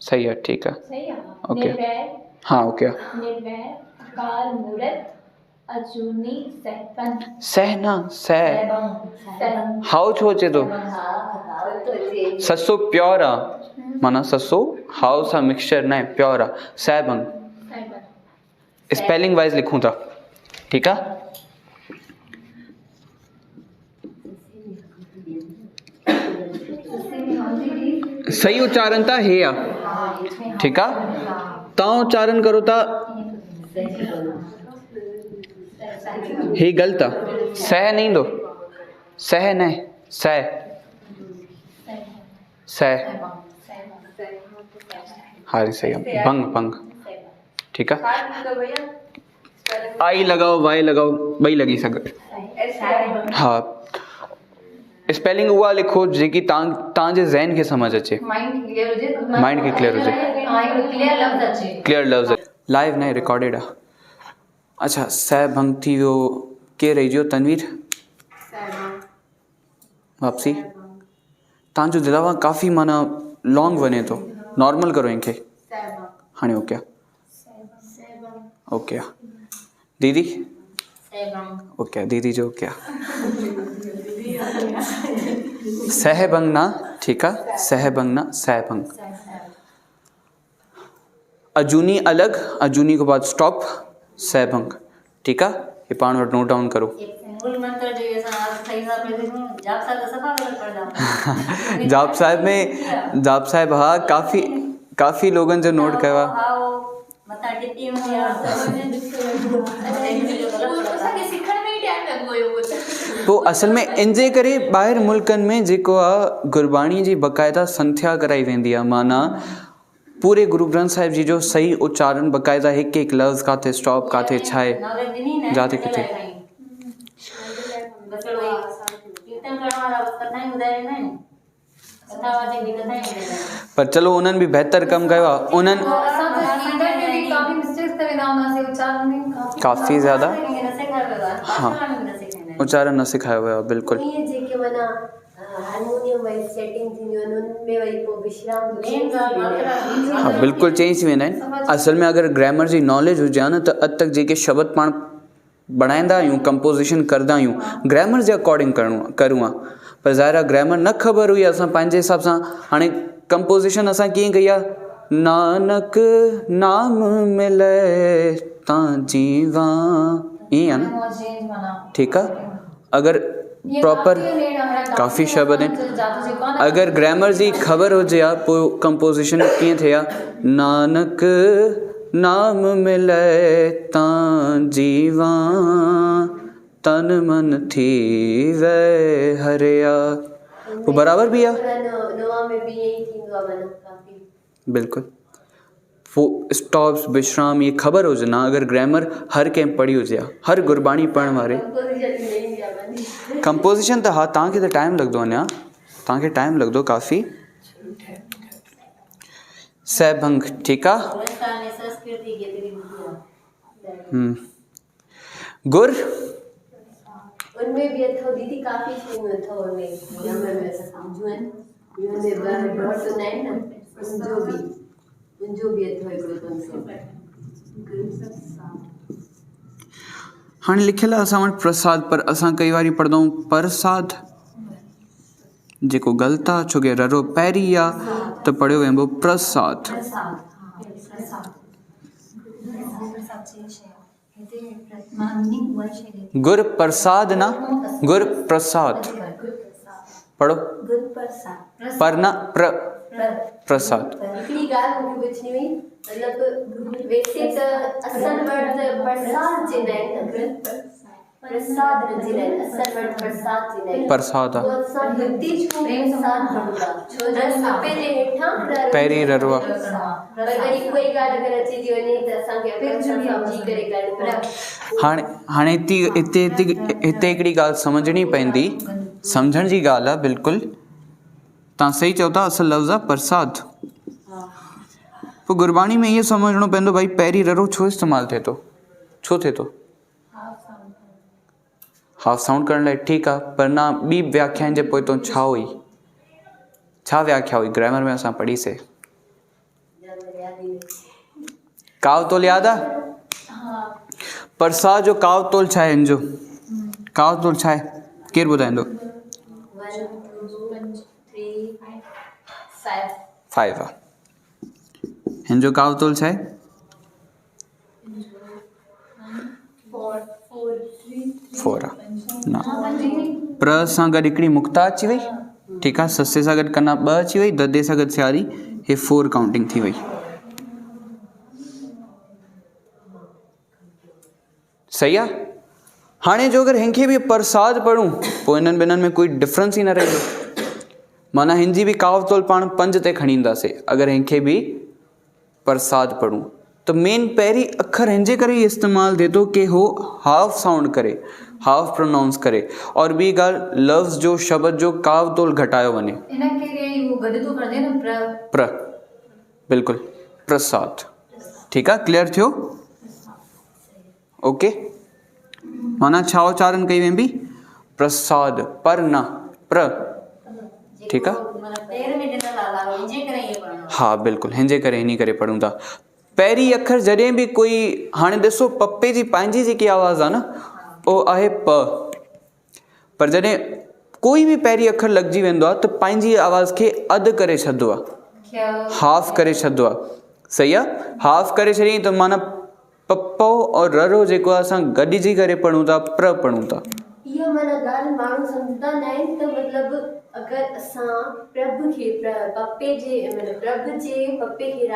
सही है, ठीक है, सही है, ओके, निर्वैर, हाँ ओके, निर्वैर, अकाल मूरत, अजूनी सैपन, सहना, सह, हाउ छो अचे तो, ससो प्योर आ, माना ससो हाउ सा मिक्सचर न आहे, प्योर आ, सैभंग, स्पेलिंग वाइज लिखूं था, ठीक है। सही उच्चारण था हे आ, ठीक है, तव्हां उच्चारण करो था हे गलत आ, सह नहीं दो, सह न, सह, सह, हाँ सही है, भंग, भंग, ठीक है। आई लगाओ, वाई लगाओ, बई लगी सघे, हाँ स्पेलिंग उहा लिखो जेकी तव्हांजे ज़हन खे समझ अचे, माइंड खे क्लियर हुजे, क्लियर लफ्ज़, लाइव न रिकॉर्डेड आहे। अच्छा, सह भंग थी वियो, केरु रहिजी वियो, तनवीर, वापसी, तव्हांजो दिलावा काफ़ी माना लॉन्ग वञे थो, नॉर्मल करो इनखे, हाणे ओके, ओके दीदी सहभंग ओके दीदी जो क्या सहभंग ना ठीक है सहभंग ना सहभंग अजूनी अलग अजूनी के बाद स्टॉप सहभंग ठीक है ये पाण वटि नोट डाउन करो मूल मंत्र जो ये सही साहब में जाप साहब सफा कर जाप साहिब हाँ काफ़ी लोगन जो नोट कयो आहे मथा टिपी हुई असांखे सिखण में ही टाइम लॻो हुयो कुझु तो असल में इनजे करे ॿाहिरि मुल्कनि में जेको आहे गुरबाणी जी बाक़ाइदा संथ्या कराई वेंदी आहे माना पूरे गुरु ग्रंथ साहिब जी जो सही उच्चारण बाक़ाइदा हिकु हिकु लफ़्ज़ काथे स्टॉप काथे छा आहे जाते किथे पर चलो उन्हनि बि बहितर कमु कयो आहे उन्हनि काफ़ी ज़्यादा हाँ उच्चारण न सिखायो वियो आहे बिल्कुलु इहे जेके माना हारमोनियम वाइज सेटिंग थींदियूं आहिनि उन में वरी पोइ विश्राम हाँ बिल्कुलु चेंज थी वेंदा आहिनि असल में अगरि ग्रामर जी नॉलेज हुजे हा न त अॼु तक जेके शब्द पाण बनाईंदा आहियूं कंपोज़िशन कंदा आहियूं ग्रामर जे अकॉर्डिंग करूं आहे पर ज़ाहिर ग्रामर न ख़बर हुई असां पंहिंजे हिसाब सां हाणे कंपोज़िशन असां कीअं कई आहे नानक नाम मिले तां जीवा ईअं आहे न ठीकु आहे अगरि प्रॉपर काफ़ी शब्द आहिनि अगरि ग्रामर जी ख़बर हुजे हा पोइ कंपोज़िशन कीअं थिए हा नानक नाम मिले तां जीवा तन मन थी वे हरिया वो बराबर भी आहे नवा में भी यही थींदो आहे माना काफ़ी बिल्कुलु वो स्टॉप्स विश्राम ये ख़बर हुजे ना अगरि ग्रामर हर कंहिं पढ़ी हुजे हा हर गुरबाणी पढ़ण वारे कंपोज़िशन त हा तव्हांखे त टाइम लॻंदो अञा तव्हांखे टाइम लॻंदो काफ़ी सहभंग ठीकु आहे गुर उनमें भी अथव दीदी काफ़ी शयूं अथव उनमें ग्रामर में सम्झूं आहिनि उनमें डॉट हूंदा आहिनि न उनजो बि अथव हिकिड़ो कॉन्सेप्ट हाणे लिखियलु आहे असां वटि प्रसाद पर असां कई वारी पढ़ंदा आहियूं प्रसाद जेको ग़लति आहे छो की ररो पहिरीं आहे त पढ़ियो वेंदो प्रसाद गुर प्रसाद ना गुर प्रसाद पढ़ो पर ना प्रसाद हिकिड़ी ॻाल्हि मूंखे पुछणी हुई मतिलबु वैसे त असल वर्ड प्रसाद चवंदा आहिनि न प्रसाद न चवंदा आहिनि असल वर्ड प्रसाद चवंदा आहिनि प्रसाद पोइ असां हिते छो प्रसाद पढ़ूं था छो जो सभे जे हेठां पहिरीं ररो आहे पर वरी कोई ॻाल्हि अगरि अची थी वञे त असांखे अगरि सम्झी करे करिणो पवंदो हाणे हिते हिकिड़ी ॻाल्हि सम्झणी पवंदी सम्झण जी ॻाल्हि आहे बिल्कुलु तव्हां सही चओ था असल लफ़्ज़ आहे प्रसाद पोइ गुरबाणी में इहो सम्झणो पवंदो भाई पहिरीं ररो छो इस्तेमालु थिए थो छो थिए थो हाफ साउंड करण लाइ ठीकु आहे पर न ॿी व्याख्यान जे पोइ तो छा हुई छा व्याख्या हुई ग्रामर में असां पढ़ीसीं कावतोल यादि आहे प्रसाद जो कावतोल छा आहे हिन जो कावतोल छा आहे केरु ॿुधाईंदो 1 2 3 5 आहे हिन जो कावतोल छा आहे 4 आहे न प्र सां गॾु हिकिड़ी मुक्ता अची वई ठीकु आहे ससे सां गॾु कना 2 अची वई ददे सां गॾु सियारी हे 4 काउंटिंग थी वई सही आहे हाणे जो अगरि हिनखे बि प्रसाद पढ़ूं पोइ हिननि ॿिन्हिनि में कोई डिफरेंस ई न रहंदो माना हिन जी बि कावतोल पाण 5 ते खणी ईंदासीं अगरि हिनखे बि प्रसाद पढ़ूं त मेन पहिरीं अखर हिन जे करे ई इस्तेमालु थिए थो की हो हाफ साउंड करे हाफ प्रोनाउंस करे और ॿी ॻाल्हि लफ़्ज़ जो शब्द जो कावतोल घटायो वञे प्र बिल्कुलु प्रसाद ठीकु आहे क्लियर थियो ओके माना छा उच्चारण कई वेंदी प्रसाद पर न प्र ठीकु आहे हा बिल्कुलु हिन जे करे इन करे पढ़ूं था पहिरीं अखर जॾहिं बि कोई, हाणे ॾिसो पप्पे जी पंहिंजी जेकी आवाज़ आहे न उहो आहे प, पर जॾहिं कोई बि पहिरीं अखर लॻिजी वेंदो आहे त पंहिंजी आवाज़ खे अधु करे छॾंदो आहे, हाफ करे छॾंदो आहे। सही आहे, हाफ करे छॾियईं त माना पप्पो और ररो जेको आहे असां गॾिजी करे पढ़ूं था, प्र पढ़ूं था। इहो माना ॻाल्हि माण्हू सम्झंदा न आहिनि त मतिलबु अगरि असां प्रभु खे पप्पे जे मतिलबु प्रभु जे पप्पे खे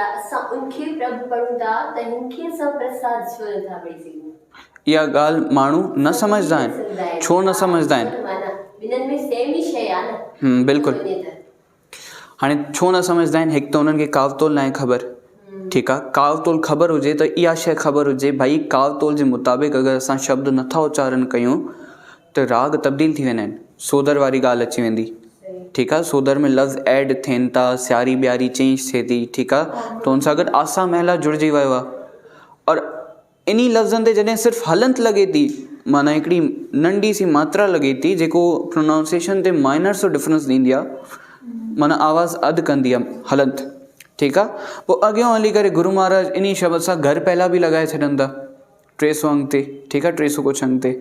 असां उनखे प्रभु पढ़ूं था त हिनखे असां प्रसाद छो नथा पढ़ी सघूं। इहा ॻाल्हि माण्हू न सम्झंदा आहिनि। छो न सम्झंदा आहिनि? ॿिन्हिनि में सेम ई शइ आहे न। बिल्कुलु। हाणे छो न सम्झंदा आहिनि? हिकु त उन्हनि खे कावतोल न आहे ख़बर, ठीकु आहे। कावतोल ख़बर हुजे त इहा शइ ख़बर हुजे भाई कावतोल जे मुताबिक़ अगरि असां शब्द नथा उच्चारण कयूं त राग तब्दील थी वेंदा आहिनि, सोदर वारी ॻाल्हि अची वेंदी, ठीकु आहे। सोदर में लफ़्ज़ ऐड थियनि था, सियारी ॿियारी चेंज थिए थी, ठीकु आहे। त हुन सां गॾु आसा महिला जुड़िजी वियो आहे, और इन्ही लफ़्ज़नि ते जॾहिं सिर्फ़ु हलंत लॻे थी, माना हिकिड़ी नंढी सी मात्रा लॻे थी जेको प्रोनाउंसिएशन ते माइनर सो डिफरेंस ॾींदी आहे, माना आवाज़ अधु कंदी आहे हलंत, ठीकु आहे। पोइ अॻियां हली करे गुरू महाराज इन शब्द सां घर पहिला बि लॻाए छॾनि था 300 अंग ते, ठीकु आहे, 300 कुझु अंग ते।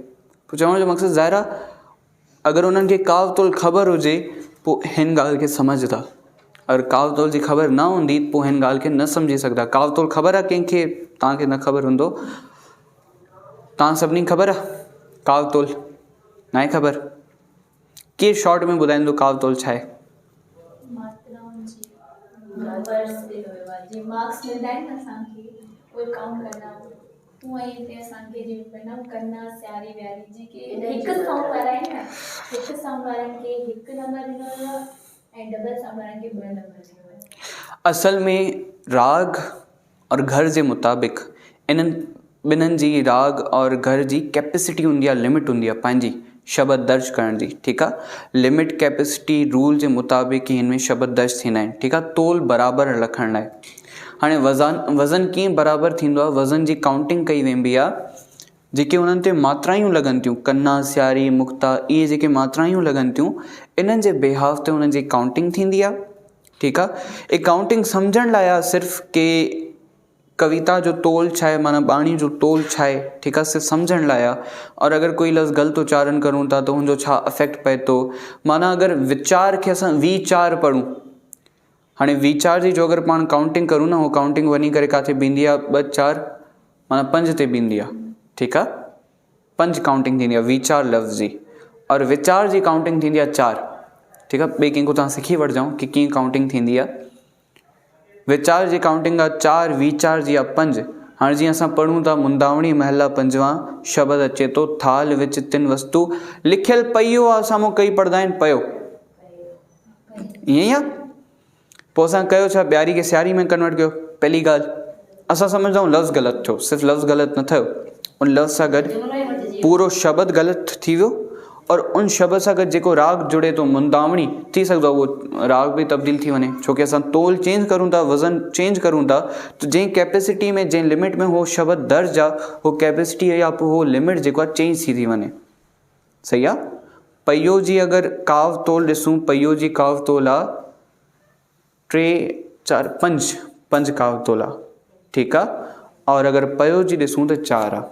पोइ चवण जो मक़सदु ज़ाहिर आहे अगरि उन्हनि खे कावतोल ख़बर हुजे पोइ हिन ॻाल्हि खे सम्झंदा, अगरि कावतोल जी ख़बर न हूंदी पोइ हिन ॻाल्हि खे न सम्झी सघंदा। कावतोल ख़बर आहे कंहिंखे, तव्हांखे न ख़बर हूंदो, तव्हां सभिनी ख़बर आहे कावतोल? न आहे ख़बर? केरु शॉर्ट में ॿुधाईंदो कावतोल छा आहे? मार्क्स मिलंदा आहिनि न असांखे, उहे काउंट कंदा, हूअं ई हिते असांखे जे प्रणव करना सियारी व्यारी जेके हिकु साउंड वारा आहिनि न, हिकु साउंड वारनि खे हिकु नंबर ॾिनो वियो ऐं डबल साउंड वारनि खे 2 नंबर ॾिनो वियो। असल में राग और घर जे मुताबिक़ इन्हनि ॿिन्हिनि जी राग और घर जी कैपेसिटी हूंदी आहे, लिमिट हूंदी आहे पंहिंजी शब्द दर्ज करण जी, ठीकु आहे। लिमिट कैपेसिटी रूल जे मुताबिक़ ही हिन में शब्द दर्ज थींदा आहिनि, ठीकु आहे। तोल बराबरि रखण लाइ हाणे वज़न कीअं बराबरि थींदो आहे? वज़न जी काउंटिंग कई वेंदी आहे, जेके उन्हनि ते मात्रायूं लॻनि थियूं, कन्ना सियारी मुक्ता, इहे जेके मात्रायूं लॻनि थियूं इन्हनि जे बिहाव ते उन्हनि जी काउंटिंग थींदी आहे, ठीकु आहे। ये काउंटिंग सम्झण लाइ आहे सिर्फ़ु कि कविता जो तोल छा आहे, माना बाणी जो तोल छा आहे, ठीकु आहे, सिर्फ़ु सम्झण लाइ आहे। और अगरि कोई लफ़्ज़ ग़लति उच्चारण करूं था त हुनजो छा इफेक्ट पए थो, माना अगरि विचार खे असां वीचार पढ़ूं, हाणे वीचार जी जो अगरि पाण काउंटिंग करूं न, उहो काउंटिंग वञी करे किथे बीहंदी आहे 2 4 माना 5 ते बीहंदी आहे, ठीकु आहे। 5 काउंटिंग थींदी आहे वीचार लफ़्ज़ जी, और विचार जी काउंटिंग थींदी आहे 4, ठीकु आहे। ॿिए कंहिंखो तव्हां सिखी वठिजाऊं कि कीअं काउंटिंग थींदी आहे। विचार जी काउंटिंग आहे 4, वीचार जी आहे 5। हाणे जीअं असां पढ़ूं था मुंदावणी महला 5वां शब्द अचे थो, थाल विच 3 वस्तु लिखियलु पइयो आहे, साम्हूं कई पढ़ंदा आहिनि पयो, ईअं ई आहे। पोइ असां कयो छा, ॿियारी खे सियारी में कन्वर्ट कयो। पहिली ॻाल्हि असां सम्झूं लफ़्ज़ ग़लति थियो, सिर्फ़ु लफ़्ज़ ग़लति न थियो, उन लफ़्ज़ सां गॾु पूरो शब्द ग़लति थी वियो, और उन शब्द सां गॾु जेको राग जुड़े थो मुंदावणी, थी सघंदो आहे उहो राग बि तब्दील थी वञे, छोकी असां तोल चेंज करूं था, वज़न चेंज करूं था, त जंहिं कैपेसिटी में जंहिं लिमिट में उहो शब्द दर्ज आहे, उहो कैपेसिटी या पोइ उहो लिमिट जेको आहे चेंज थी वञे। सही आहे। पइयो जी अगरि काव तोल ॾिसूं, पइयो जी काव तोल आहे 3 4 5 काव तोल आहे, ठीकु आहे। और अगरि पयो जी ॾिसूं त 4 आहे,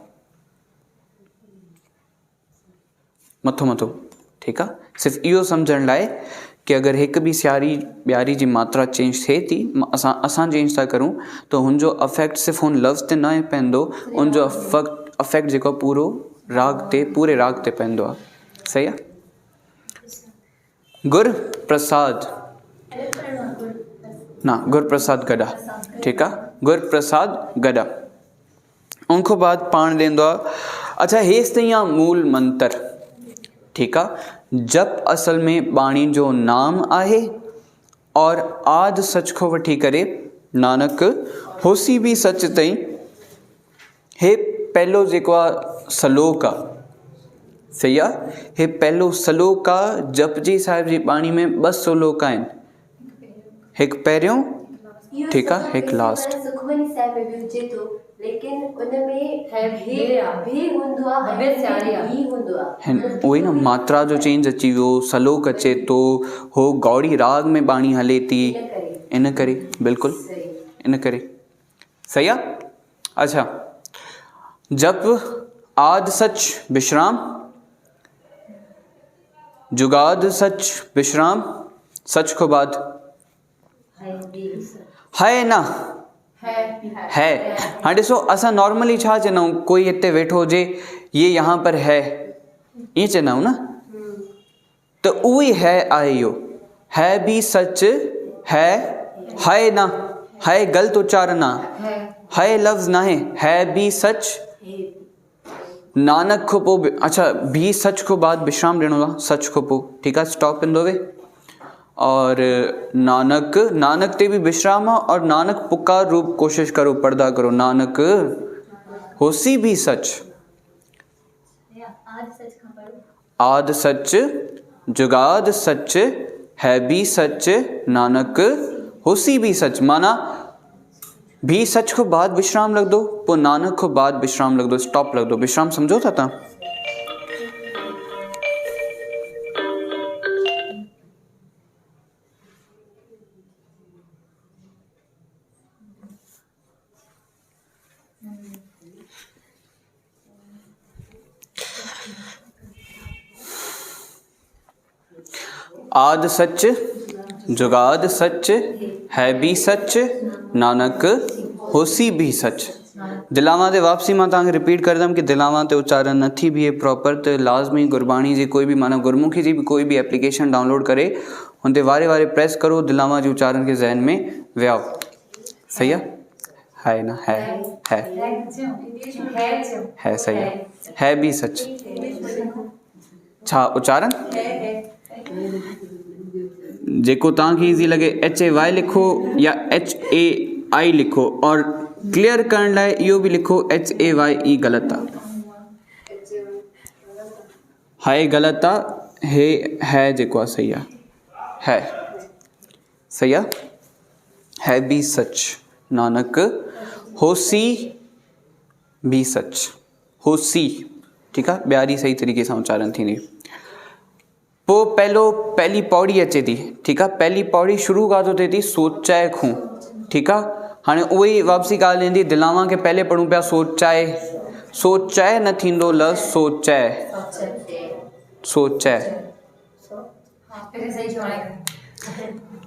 मथो मथो, ठीकु आहे। सिर्फ़ु इहो सम्झण लाइ कि अगरि हिकु बि सियारी ॿियारी जी मात्रा चेंज थिए थी, असां चेंज था करूं, त हुनजो अफेक्ट सिर्फ़ु हुन लफ़्ज़ ते न पवंदो, उनजो अफेक्ट जेको पूरो राग ते, पूरे राग ते पवंदो आहे। सही आहे। गुर प्रसाद ना, गुर प्रसाद गॾा, ठीकु आहे। गुर प्रसाद गॾा उनखां बाद पाण ॾींदो आहे। अच्छा, हेसि ताईं आहे मूल मंत्र, ठीकु आहे। जप असल में बाणी जो नाम आहे, और आद सच को वठी करे नानक होसी बि सच ताईं। हे पहलो जेको आहे सलोक आहे, सही आहे। हे पहलो सलोक आहे। जपजी साहिब जी बाणी में 2 सलोक आहिनि, हिकु पहिरियों, ठीकु आहे, हिकु लास्ट। सुखमनी साहिब में बि हुजे थो, लेकिन उनमें भी हूंदो आहे, ही हूंदो आहे, उहो ई न, मात्रा जो चेंज अची वियो, सलोक अचे थो, हो गौड़ी राग में बाणी हले थी, इन करे बिल्कुलु इन करे। सही है। अच्छा, जप आद सच विश्राम, जुगाद सच विश्राम, सच को बाद है ना है। हाँ ॾिसो असां नॉर्मली छा चवंदा आहियूं, कोई हिते वेठो हुजे ये यहाँ पर है ईअं चवंदा आहियूं न, त उहो ई है आहे इहो। है भी सच है ना, है गलत उच्चारण आहे, है लफ्ज़ ना है भी सच। नानक को पोइ अच्छा भी सच को बाद विश्राम ॾियणो आहे, सच को पोइ ठीकु आहे, स्टॉप ईंदो वे। और नानक, नानक ते भी विश्राम आहे, और नानक पुकार रूप कोशिश करो, पर्दा करो, नानक होसी भी सच। आद सच, जुगाद सच, है भी सच, नानक होसी भी सच। माना भी सच को बाद विश्राम लग दो, पो नानक को बाद विश्राम लग दो, स्टॉप लग दो। विश्राम समझो था तव्हां? आद सच, जुगाद सच, है भी सच, नानक होसी भी सच। दिलावां ते वापसी मां तव्हांखे रिपीट करदमि कि दिलावां ते उच्चारण नथी बीहे प्रॉपर, त लाज़मी गुरबाणी जी कोई भी माना गुरमुखी जी भी कोई भी एप्लीकेशन डाउनलोड करे उन ते वारे वारे प्रेस करो, दिलावां जी उच्चारण के ज़हन में वियाओ। सही है ना? है सही है भी सच। छा उच्चारण जेको तव्हांखे ईज़ी लगे HAY लिखो या HAI लिखो, और क्लियर करण लाइ इहो भी लिखो HAYE ग़लति आहे, है ग़लति आहे, है जेको आहे सही आहे, है सही आहे। है भी सच, नानक होसी भी सच, होसी ठीकु आहे, ॿियारी सही तरीक़े सां उच्चारण थींदी। पोइ पहली पौड़ी अचे थी, ठीकु आहे, पहली पौड़ी शुरू खां थो थिए थी सोचाए खूं, ठीकु आहे। हाणे उहो ई वापसी ॻाल्हि ईंदी, दिलावां खे पहले पढ़ूं पिया सोचाए, सोचाए न थींदो लफ़्ज़ सोचाए, सोचाए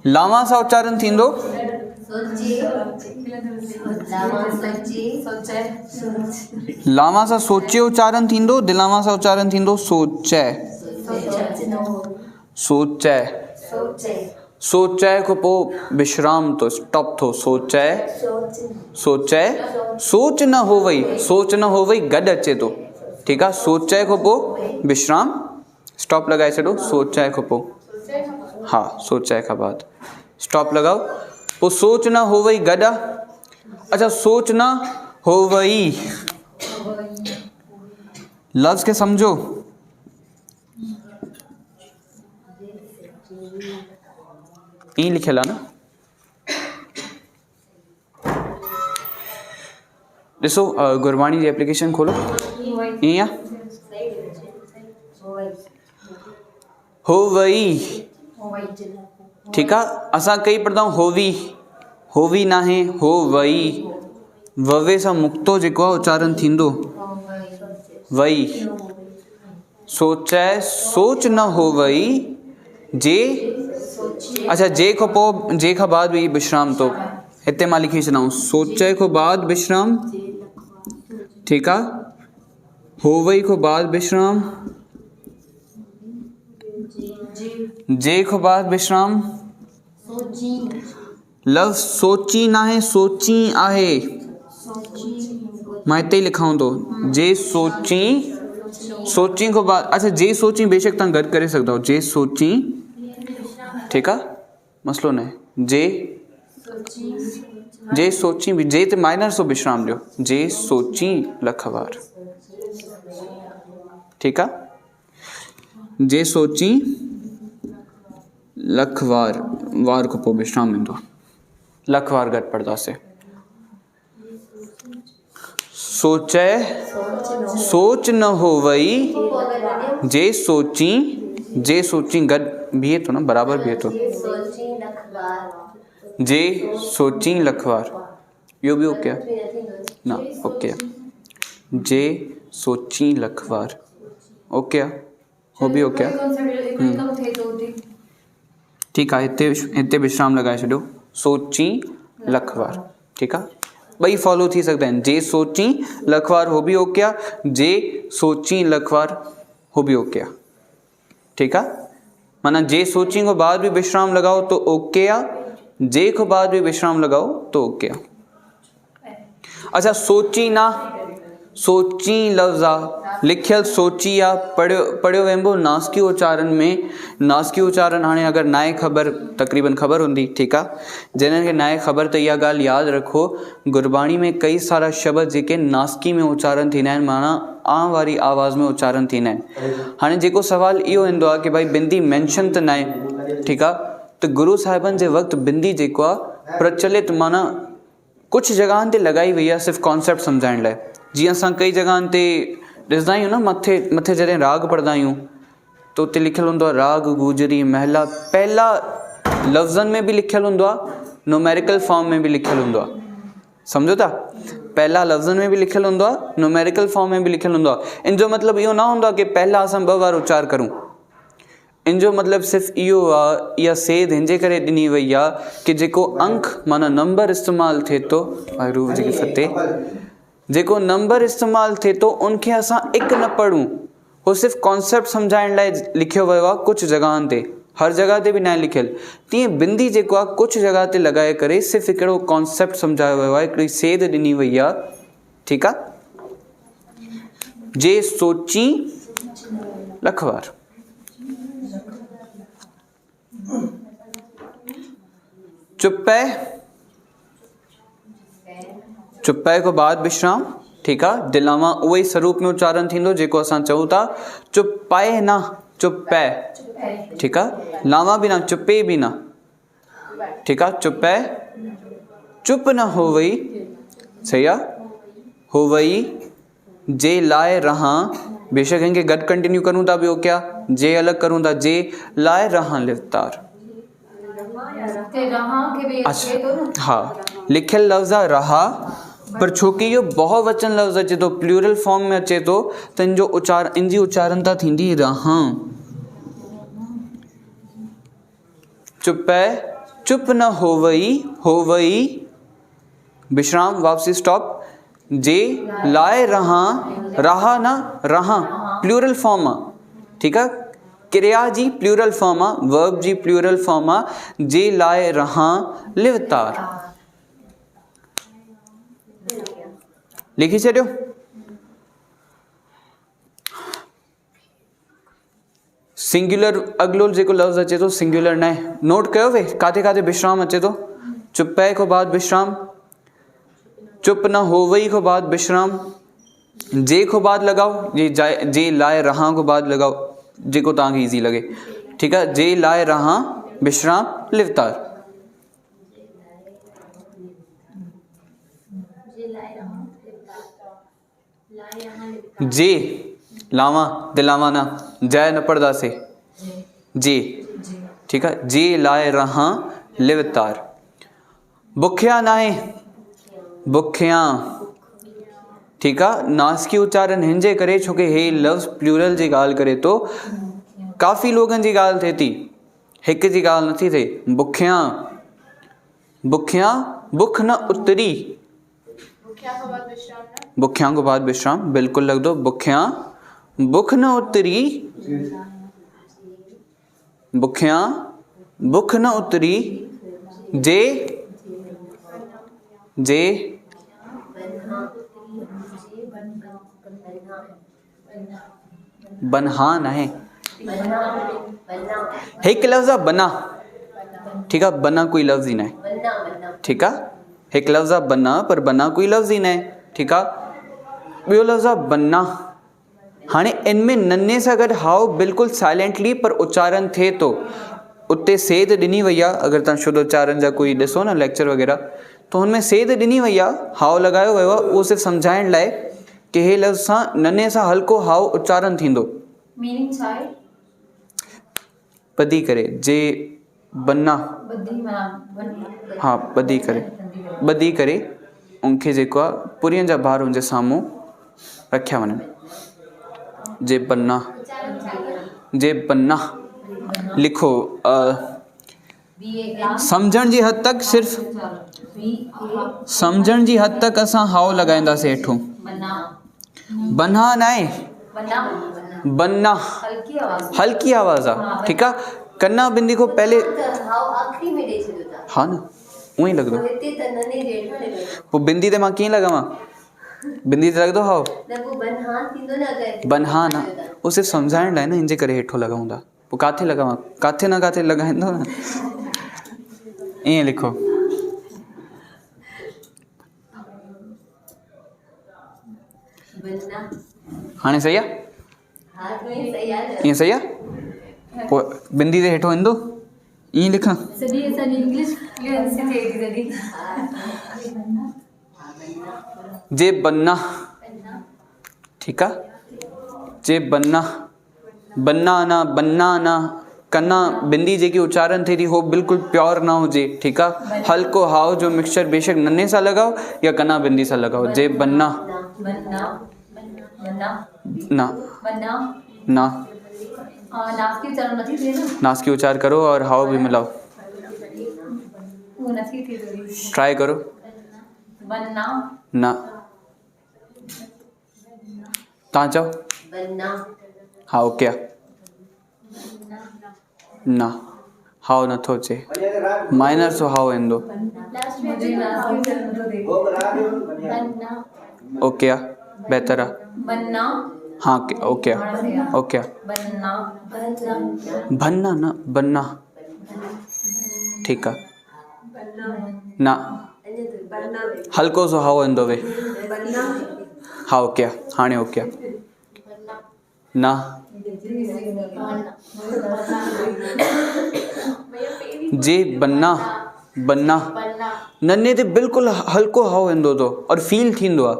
लावां सां उच्चारण थींदो लावां सां सोचे उच्चारण थींदो, दिलावां सां उच्चारण थींदो सोचाए, सोचाए, सोचाए खां पोइ विश्राम तो स्टॉप थो, सोचाए, सोचाए, सोच न हो वई, सोच न हो वई गॾु अचे थो, ठीकु आहे। सोचाए खां पोइ विश्राम स्टॉप लॻाए छॾो, सोचाए खां पोइ, हा सोचाए खां बाद स्टॉप लॻाओ, पोइ सोच न हो वई गॾु आहे। अच्छा, सोच न हो वई लफ्ज़ खे सम्झो, ई लिखियल आहे न, ॾिसो गुरबाणी जी एप्लीकेशन खोलो, ईअं हो वई, ठीकु आहे। असां कई पढ़ंदा आहियूं होवी, होवी न आहे, हो वई, ववे सां मुक्तो जेको आहे उच्चारण थींदो, वई। सोचाए, सोच न हो वई, जे, अच्छा जे खां पोइ, जे खां बाद भी विश्राम तो, हिते मां लिखी छॾाऊं, सोचाए खां बाद विश्राम, ठीकु आहे, हो वई खां बाद विश्राम, जे खां बाद विश्राम, लफ्ज़ सोची न आहे, सोची आहे, मां हिते ई लिखां थो, जे सोची, सोची खां बाद, अच्छा जे सोची बेशक तव्हां गॾु करे सघंदा, जे सोची, ठीकु आहे, मसलो न आहे, जे सोची भी, जे ते माइनर सो विश्राम ॾियो, जे सोची लखवार, ठीकु आहे, जे सोची लखवार, वार खां पोइ विश्राम ईंदो, लखवार गॾु पढ़ंदासीं। सोचाए, सोच न हो वई, जे सोची, जे सोची गॾु बीहे थो न, बराबरि बीहे थो, जे सोची लखवार, इहो बि ओके आहे कुछ भी न थींदो आहे। न ओके आहे जे सोची लखवार ओके आहे हो बि ओके आहे ठीकु आहे हिते विश्राम लॻाए छॾियो सोची लखवार ठीकु आहे ॿई फॉलो थी सघंदा आहिनि जे सोची लखवार हो बि ओके आहे जे सोची लखवार हो बि ओके आहे ठीकु आहे माना जे सोची को बाद भी विश्राम लगाओ तो ओके आहे जे को बाद भी विश्राम लगाओ तो ओके आहे अच्छा सोची ना सोची लफ़्ज़ आहे लिखियल सोची आहे पढ़ियो वेंबो नासकी उच्चारण में नासकी उच्चारण हाणे अगरि नाए ख़बर तक़रीबन ख़बर हूंदी ठीकु आहे जिन्हनि खे नाए ख़बर त इहा ॻाल्हि यादि रखो गुरबाणी में कई सारा शब्द जेके नासकी में उच्चारण थींदा आहिनि माना आ वारी आवाज़ में उच्चारण थींदा आहिनि हाणे जेको सवाल इहो ईंदो आहे की भाई बिंदी मेंशन त न आहे ठीकु आहे त गुरु साहिबनि जे वक़्तु बिंदी जेको आहे प्रचलित माना कुझु जॻहनि ते लॻाई वई आहे सिर्फ़ु कॉन्सेप्ट सम्झाइण लाइ जीअं असां कई जॻहनि ते ॾिसंदा आहियूं न मथे जॾहिं राग पढ़ंदा आहियूं त उते लिखियलु हूंदो आहे राग गुजरी महला पहिला लफ़्ज़नि में बि लिखियलु हूंदो आहे न्यूमेरिकल फॉर्म में बि लिखियलु हूंदो आहे सम्झो था पहिला लफ़्ज़नि में बि लिखियलु हूंदो आहे न्यूमेरिकल फॉर्म में बि लिखियलु हूंदो आहे इन जो मतिलबु इहो न हूंदो आहे की पहिला असां 2 बार उच्चार करूं इन जो मतिलबु सिर्फ़ु इहो आहे इहा सेध हिनजे करे ॾिनी वई आहे कि जेको अंक माना नंबर इस्तेमालु थिए थो वाहिगुरू जी की फतेह जेको नंबर इस्तेमालु थिए थो उनखे असां हिकु न पढ़ूं उहो सिर्फ़ु कॉन्सेप्ट सम्झाइण लाइ लिखियो वियो आहे कुझु जॻहनि ते हर जॻह ते बि न आहे लिखियलु तीअं बिंदी जेको आहे कुझु जॻह ते लॻाए करे सिर्फ़ु हिकिड़ो कॉन्सेप्ट सम्झायो वियो आहे हिकिड़ी सेध ॾिनी वई आहे ठीकु आहे जे सोची लखवार चुप्पे को बाद विश्राम ठीकु आहे दिलामा उहो ई स्वरूप में उच्चारण थींदो जेको असां चऊं था चुप्पे न चुप्पे ठीकु आहे लामा बि न चुप्पे बि न ठीकु आहे चुप्पे चुप न हो वई सही आहे हो वई जे लाइ रहां बेशक इनके गॾु कंटिन्यू करूं था ॿियो क्या जे अलॻि करूं था जे लाइ रहां लिफ्तार अच्छा हाँ लिखियल लफ़्ज़ आहे रहा पर छोकी इहो बहुवचन लफ़्ज़ अचे थो प्लूरल फॉर्म में अचे थो त इनजी उच्चारणता थींदी रहां चुप्पे चुप न हो वई विश्राम वापसी स्टॉप जे लाइ रहां रहा न रहां प्लूरल फॉर्म आहे ठीकु आहे क्रिया जी प्लूरल फॉर्म आहे वर्ब जी प्लूरल फॉर्म आहे जे लाइ रहां लिवतार लिखी छॾियो सिंगुलर अगलो जेको लफ़्ज़ अचे थो सिंगुलर न आहे नोट कयो वे काथे काथे विश्राम अचे थो चुप्पे को बाद विश्राम चुप न हो वई को बाद विश्राम जे को बाद लगाओ जे लाइ रहां को बाद लगाओ जेको तव्हांखे ईज़ी लॻे ठीकु आहे जे लाइ रहां विश्राम लिवतार जे लावा दिलावा न जय न पढ़ंदासीं जे ठीकु आहे जे लाइ रहां लिवतार बुखिया न आहे बुखिया ठीकु आहे नासकी उच्चारण हिन जे करे छोकी हे लफ़्ज़ प्लूरल जी ॻाल्हि करे थो काफ़ी लोगनि जी ॻाल्हि थिए थी हिकु जी ॻाल्हि नथी थिए बुखिया बुखिया बुख न उतरी बुखिया को बाद विश्राम बिल्कुलु लॻंदो बुखिया बुख न उतरी बुखिया बुख न उतरी जे जे बनहा न है हिकु लफ़्ज़ आहे बना ठीकु आहे बना कोई लफ़्ज़ ई न आहे ठीकु आहे हिकु लफ़्ज़ आहे बना पर बना कोई लफ़्ज़ ई न आहे ठीकु आहे ॿियो लफ़्ज़ आहे बन्ना हाणे इनमें नन्हे सां गॾु हाउ बिल्कुलु साइलेंटली पर उच्चारण थिए थो उते सेध ॾिनी वई आहे अगरि तव्हां शुद्ध उच्चारण जा कोई ॾिसो न लेक्चर वग़ैरह त हुनमें सेध ॾिनी वई आहे हाउ लॻायो वियो आहे उहो सिर्फ़ु सम्झाइण लाइ कि हे लफ़्ज़ सां नन्हे सां हल्को हाउ उच्चारण थींदो मीनिंग छा आहे ॿधी करे जे बन्ना ॿधी हाँ ॿधी करे उनखे जेको आहे पुरियनि जा ॿार उनजे साम्हूं रखिया वञनि। जे बन्ना, जे बन्ना लिखो। सम्झण जी हद तक सिर्फ़ सम्झण जी हद तक असां हाउ लॻाईंदासीं हेठों। बन्हा न आहे, बन्ना हल्की आवाज़ आहे, ठीकु आहे। कन्ना बिंदी को पहले हाउ आखिरी में ॾेई छॾियो था। हा न उअं ई लॻंदो। हिते त नने जेठो पोइ बिंदी ते मां कीअं लॻावां? बिंदी ते लॻंदो हाउ? न पोइ बन्हा थींदो न अगरि बन्हा न, उहो सिर्फ़ु सम्झाइण लाइ न, इन जे करे हेठो लॻाऊं था। पोइ किथे लॻावां? किथे न किथे लॻाईंदो न। ईअं लिखो। बन्ना हाणे सही आहे? हा सही आहे। ईअं सही आहे? पोइ बिंदी ते हेठो ईंदो ईअं लिखां? सॼी असांजी इंग्लिश फ्लुएंसी थिए थी जे बन्ना, ठीकु आहे। जे बन्ना, बन्ना न, बन्ना न। कन्ना बिंदी जेकी उच्चारण थिए थी उहो बिल्कुलु प्योर न हुजे, ठीकु आहे। हल्को हाउ जो मिक्सचर बेशक नने सां लॻाओ या कन्ना बिंदी सां लॻाओ। जे बन्ना ना ना नास की उच्चारण नथी थिए न, नास की उच्चार करो और हाउ भी मिलाओ। वो नथी थी थोड़ी। ट्राई करो। बन्ना ना तव्हां चओ। बन्ना हा ओके आहे। ना हाउ नथो अचे, माइनर सो हाउ ईंदो। मुझे नास की उच्चारण नथो थिए। ओके आहे, बहितर आहे। बन्ना हाँ ओके आहे, ओके आहे। बन्ना भन्ना न बन्ना, ठीकु आहे। ना हल्को सो हाउ ईंदो वे। हा ओके आहे, हाणे ओके आहे। ना जे बन्ना, बन्ना नन्हे ते बिल्कुलु हल्को हाउ ईंदो अथव और फील थींदो आहे,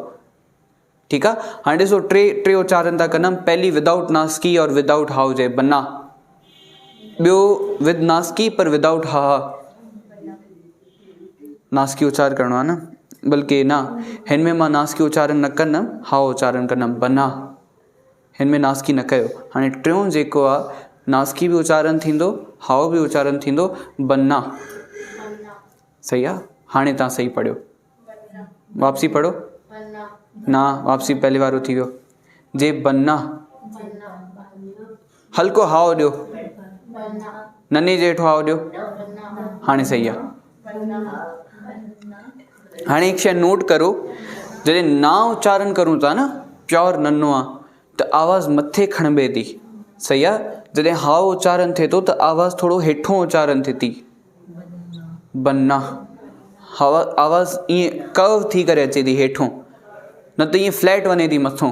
ठीकु आहे। हाणे ॾिसो टे उच्चारण था कंदमि। पहली विदाउट नासकी और विदाउट हाउ जे बन्ना, ॿियो विद नासकी पर विदाउट हा। नासकी उच्चार करिणो आहे न, बल्कि न हिन में मां नासकी उच्चारण न कंदमि, हाउ उच्चारण कंदमि। बन्ना हिन में नासकी न कयो। हाणे टियों जेको आहे नासकी बि उच्चारण थींदो, हाउ बि उच्चारण थींदो। बन्ना सही आहे। हाणे तव्हां सही पढ़ियो, वापसी पढ़ो। ना वापसी पहली वारो थी वियो। जे बन्ना हल्को हाउ ॾियो, नने जे हेठो हाउ ॾियो। हाणे सही आहे। हाणे हिकु शइ नोट करो, जॾहिं ना उच्चारण करूं था न, प्योर ननो आहे त आवाज़ मथे खणिबे थी, सही आहे। जॾहिं हाउ उच्चारण थिए थो त आवाज़ थोरो हेठों उच्चारण थिए थी। बन्ना हवा आवाज़ ईअं कर्व थी करे अचे थी हेठों, न त ईअं फ्लैट वञे थी मथों।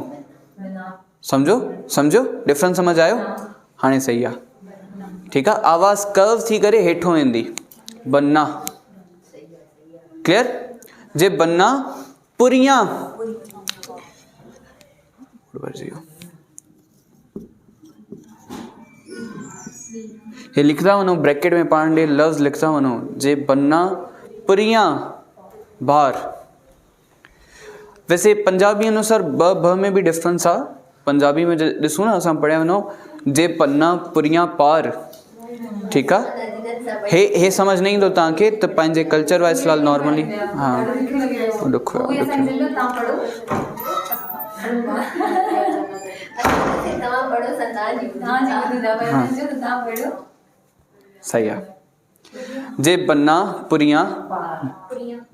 सम्झो सम्झो डिफरेंस समझ आयो? हाणे सही आहे, ठीकु आहे। आवाज़ कर्व थी करे हेठों ईंदी। बन्ना क्लियर? जे बन्ना पुरियां, ये लिखता वनो ब्रैकेट में पाण ॾे लफ्ज़ लिखता वनो। जे बन्ना पुरियां बार। वैसे पंजाबी अनुसार ब में भी डिफरेंस आहे। पंजाबी में ॾिसूं न असां पढ़िया वञो, जे पन्ना पुरियां पार, ठीकु आहे। हे समझ न ईंदो तव्हांखे त पंहिंजे कल्चर वाइज़ फ़िलहाल नॉर्मली हा ॾुखियो आहे। सही आहे। जे बन्ना पुरियां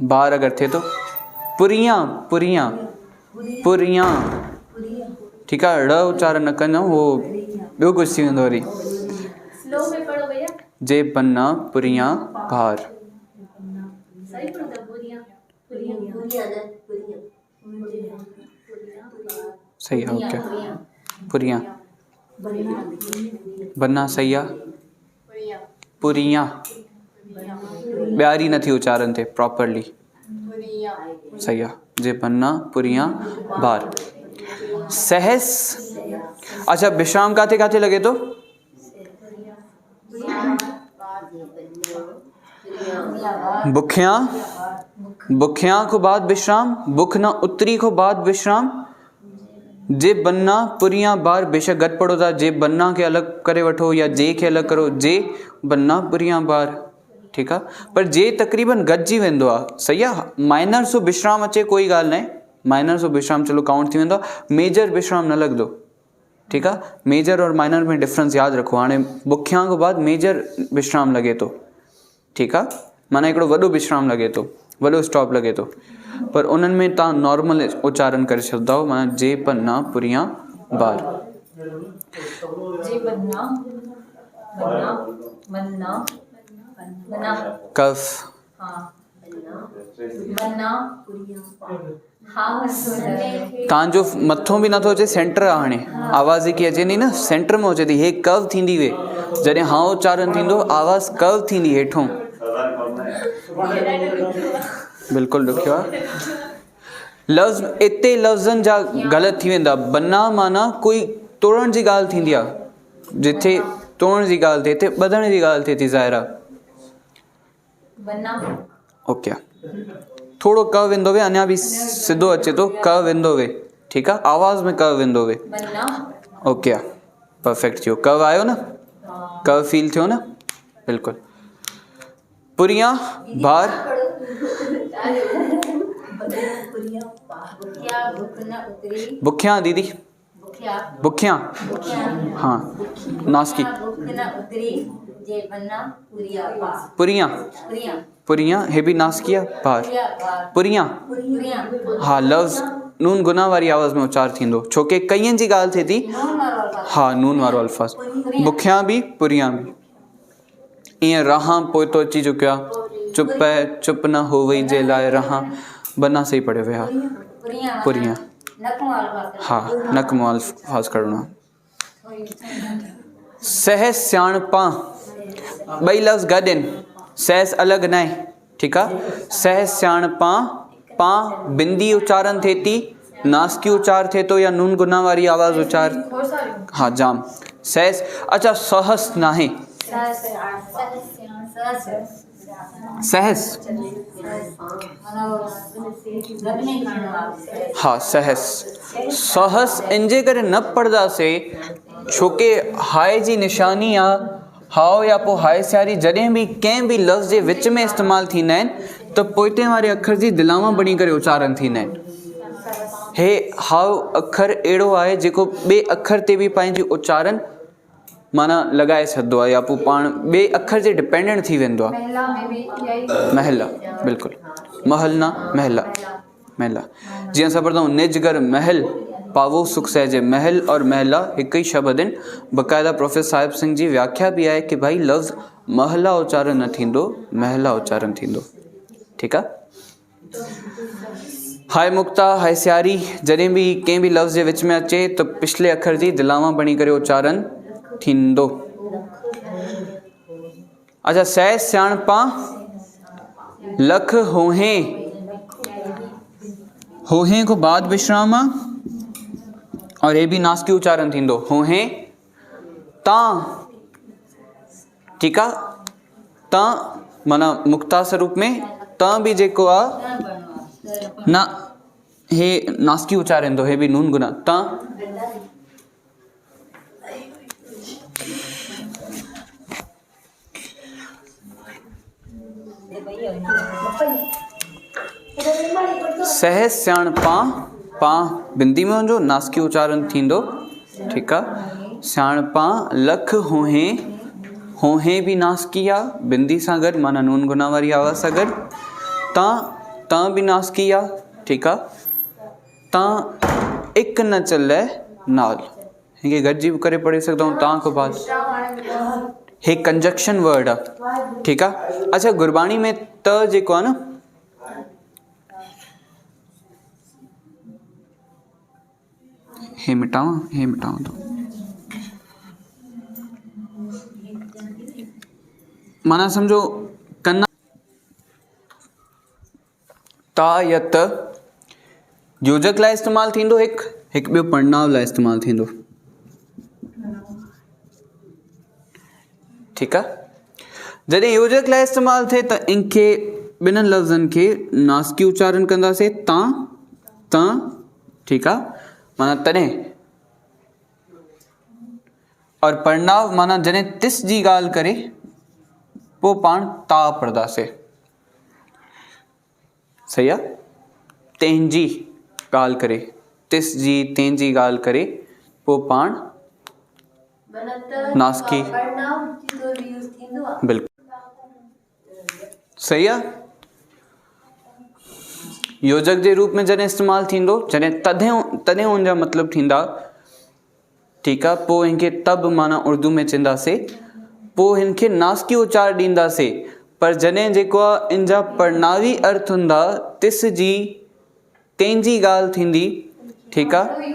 बार अगरि थिए थो, पुरियां पुरियां पुरियां, ठीकु आहे। ड़ उच्चारण न कंदो, उहो ॿियो कुझु थी वेंदो वरी। स्लो में पढ़ो भैया। जे बन्ना पुरियां बार, सही पढ़ो था। पुरियां सही है। ओके पुरियां बन्ना सही आहे। पुरियां ॿियारी नथी उच्चारण थिए प्रॉपरली, सही आहे। जे बन्ना पुरियां बार। सहस, अच्छा विश्राम काथे काथे लॻे थो? बुखियां बुखिया को बाद विश्राम, बुख न उतरी को बाद विश्राम, जे बनना पुरिया बार, बेशक गत पढ़ो था, जे बनना के अलग करे वठो या जे के अलग करो, जे बनना पुरिया बार, ठीक है। पर जे तकरीबन गॾिजी वेंदो आहे, सही आहे। माइनर सो विश्राम अचे कोई ॻाल्हि न आहे, माइनर सो विश्राम चलो काउंट थी वेंदो आहे, मेजर विश्राम न लॻंदो, ठीकु आहे। मेजर और माइनर में डिफरेंस यादि रखो। हाणे बुखिया खां बाद मेजर विश्राम लॻे थो, ठीकु आहे, माना हिकिड़ो वॾो विश्राम लॻे थो, वॾो स्टॉप लॻे थो, पर उन्हनि में तव्हां नॉर्मल उच्चारण करे छॾंदा हो, माना जे पन्ना पुरिया बार। जे बनना बनना बनना बनना कफ हाँ बनना हाँ तव्हांजो मथो बि नथो अचे, सेंटर आहे। हाणे आवाज़ की अचे नी न, सेंटर में अचे थी, हे कव थींदी वे, जॾहिं हाँ उच्चारण थींदो आवाज़ कव थींदी हेठों, बिल्कुलु ॾुखियो आहे। लफ़्ज़ इते लफ़्ज़नि जा ग़लति थी वेंदा। बना माना कोई तोड़ण जी ॻाल्हि थींदी आहे, जिथे तोड़ण जी ॻाल्हि थिए, हिते ॿधण जी ॻाल्हि थिए थी, ज़ाहिर आहे। बनना ओके, थोड़ो क वेंदो वे, अञा बि सिधो अचे थो, क वेंदो वे, ठीकु आहे, आवाज़ में क वेंदो वे। बनना ओके, परफेक्ट थियो, कव आयो न, कव फील थियो न, बिल्कुलु। पुरिया बार, बुखिया भूख न उतरी बुखिया दीदी, बुखिया बुखिया, बुखिया हाँ नासकी, भूख न उतरी जे बनना पुरिया पा पुरिया, पुरिया पुरिया हे भी नासकिया बार, पुरिया बार पुरिया, पुरिया हाँ लफ़्ज़ नून गुना वारी आवाज़ में उच्चार थींदो, छोके कईअनि जी ॻाल्हि थिए थी। नून वारो अल्फाज़ हाँ नून वारो अल्फाज़, बुखिया भी पुरिया भी, ईअं रहां पोइ तो अची चुकियो आहे, चुप है चुप न हो वई जे लाइ रहां, बना सही पढ़ियो विया, पुरिया पुरिया, नखों अल्फाज़ हाँ नक मुंहुं अल्फाज़ करणो। सहज सियाणपा, ॿई लफ़्ज़ गॾु आहिनि, सहज अलॻि न आहे, ठीकु आहे। सहज सियाणपा, पा बिंदी उच्चारण थिए थी, नासकी उच्चार थिए थो, या नून गुना वारी आवाज़ उच्चार, हाँ जाम सहज। अच्छा सहस न आहे, सहस, हाँ सहस, सहस इनजे करे न पढ़ंदासीं छोके हाय जी निशानी आहे, हाओ या पोइ हाय सियारी जॾहिं बि कंहिं बि लफ़्ज़ जे विच में इस्तेमालु थींदा आहिनि त पोइते वारे अखर जी दिलामा बणी करे उच्चारण थींदा आहिनि। हे हाओ अखर अहिड़ो आहे जेको ॿिए अखर ते बि पंहिंजी उच्चारण माना लॻाए छॾंदो आहे, या पोइ पाण ॿिए अखर जे डिपेंडेंट थी वेंदो आहे। महला, बिल्कुलु, महल न महला, महला, जीअं असां पढ़ंदा आहियूं निजगर महल पावो सुख सहजे, महल और महला हिकु ई शब्द आहिनि। बाक़ाइदा प्रोफेसर साहिब सिंह जी व्याख्या बि आहे कि भाई लफ़्ज़ महला उच्चारण न थींदो, महला उच्चारण थींदो, ठीकु आहे। हाय मुक्ता, हाय सियारी जॾहिं बि कंहिं बि लफ़्ज़ जे विच में अचे त पिछले अखर जी दिलामा बणी करे उच्चारण थींदो। अच्छा सहज सियाणपा, लख होहे, होहे को बाद विश्राम आहे और ये भी नासकी उच्चारण थींदो, होहे तां, ठीकु आहे। तां माना मुक्तास रूप में तां बि जेको आहे न, हे नासकी उच्चारण थो, हे बि नून गुना, तां सहज सियाणपा, पा बिंदी में वञो, नासकी उच्चारण थींदो, ठीकु आहे। सियाणपा लख होहे, होहे बि नासकी आहे बिंदी सां गॾु, माना नून गुना वारी आवाज़ सां गॾु। तां, तां बि नासकी आहे, ठीकु आहे। तां इक न चले नाल, हिनखे गॾिजी करे पढ़ी सघंदा आहियूं, तां खां बाद हे कंजक्शन वर्ड आहे, ठीकु आहे। अच्छा गुरबाणी में त जेको आहे न, हे मिटावां तो माना समझो कन्ना ता या त योजक लाइ इस्तेमालु थींदो, हिकु ॿियो पढ़नाव लाइ इस्तेमालु थींदो, ठीकु आहे। जॾहिं योजक लाइ इस्तेमालु थिए त इनखे ॿिन्हिनि लफ़्ज़नि खे नासकी उच्चारण कंदासीं तां तां ठीकु आहे माना तॾहिं और पढ़नाव माना जॾहिं तिस जी ॻाल्हि करे पोइ पाण ता पढ़ंदासीं सही आहे तंहिंजी ॻाल्हि करे तिस जी तंहिंजी ॻाल्हि करे पोइ पाण माना त नासकी पढ़नाव जो यूज़ थींदो आहे बिल्कुलु सही आहे योजक जे रूप में जॾहिं इस्तेमालु थींदो जॾहिं तॾहिं उनजा मतिलबु थींदा ठीकु आहे पोइ हिनखे तब माना उर्दू में चवंदासीं पोइ हिनखे नासकी उचार ॾींदासीं पर जॾहिं जेको आहे इन जा पढ़नावी अर्थ हूंदा तिस जी तंहिंजी ॻाल्हि थींदी ठीकु आहे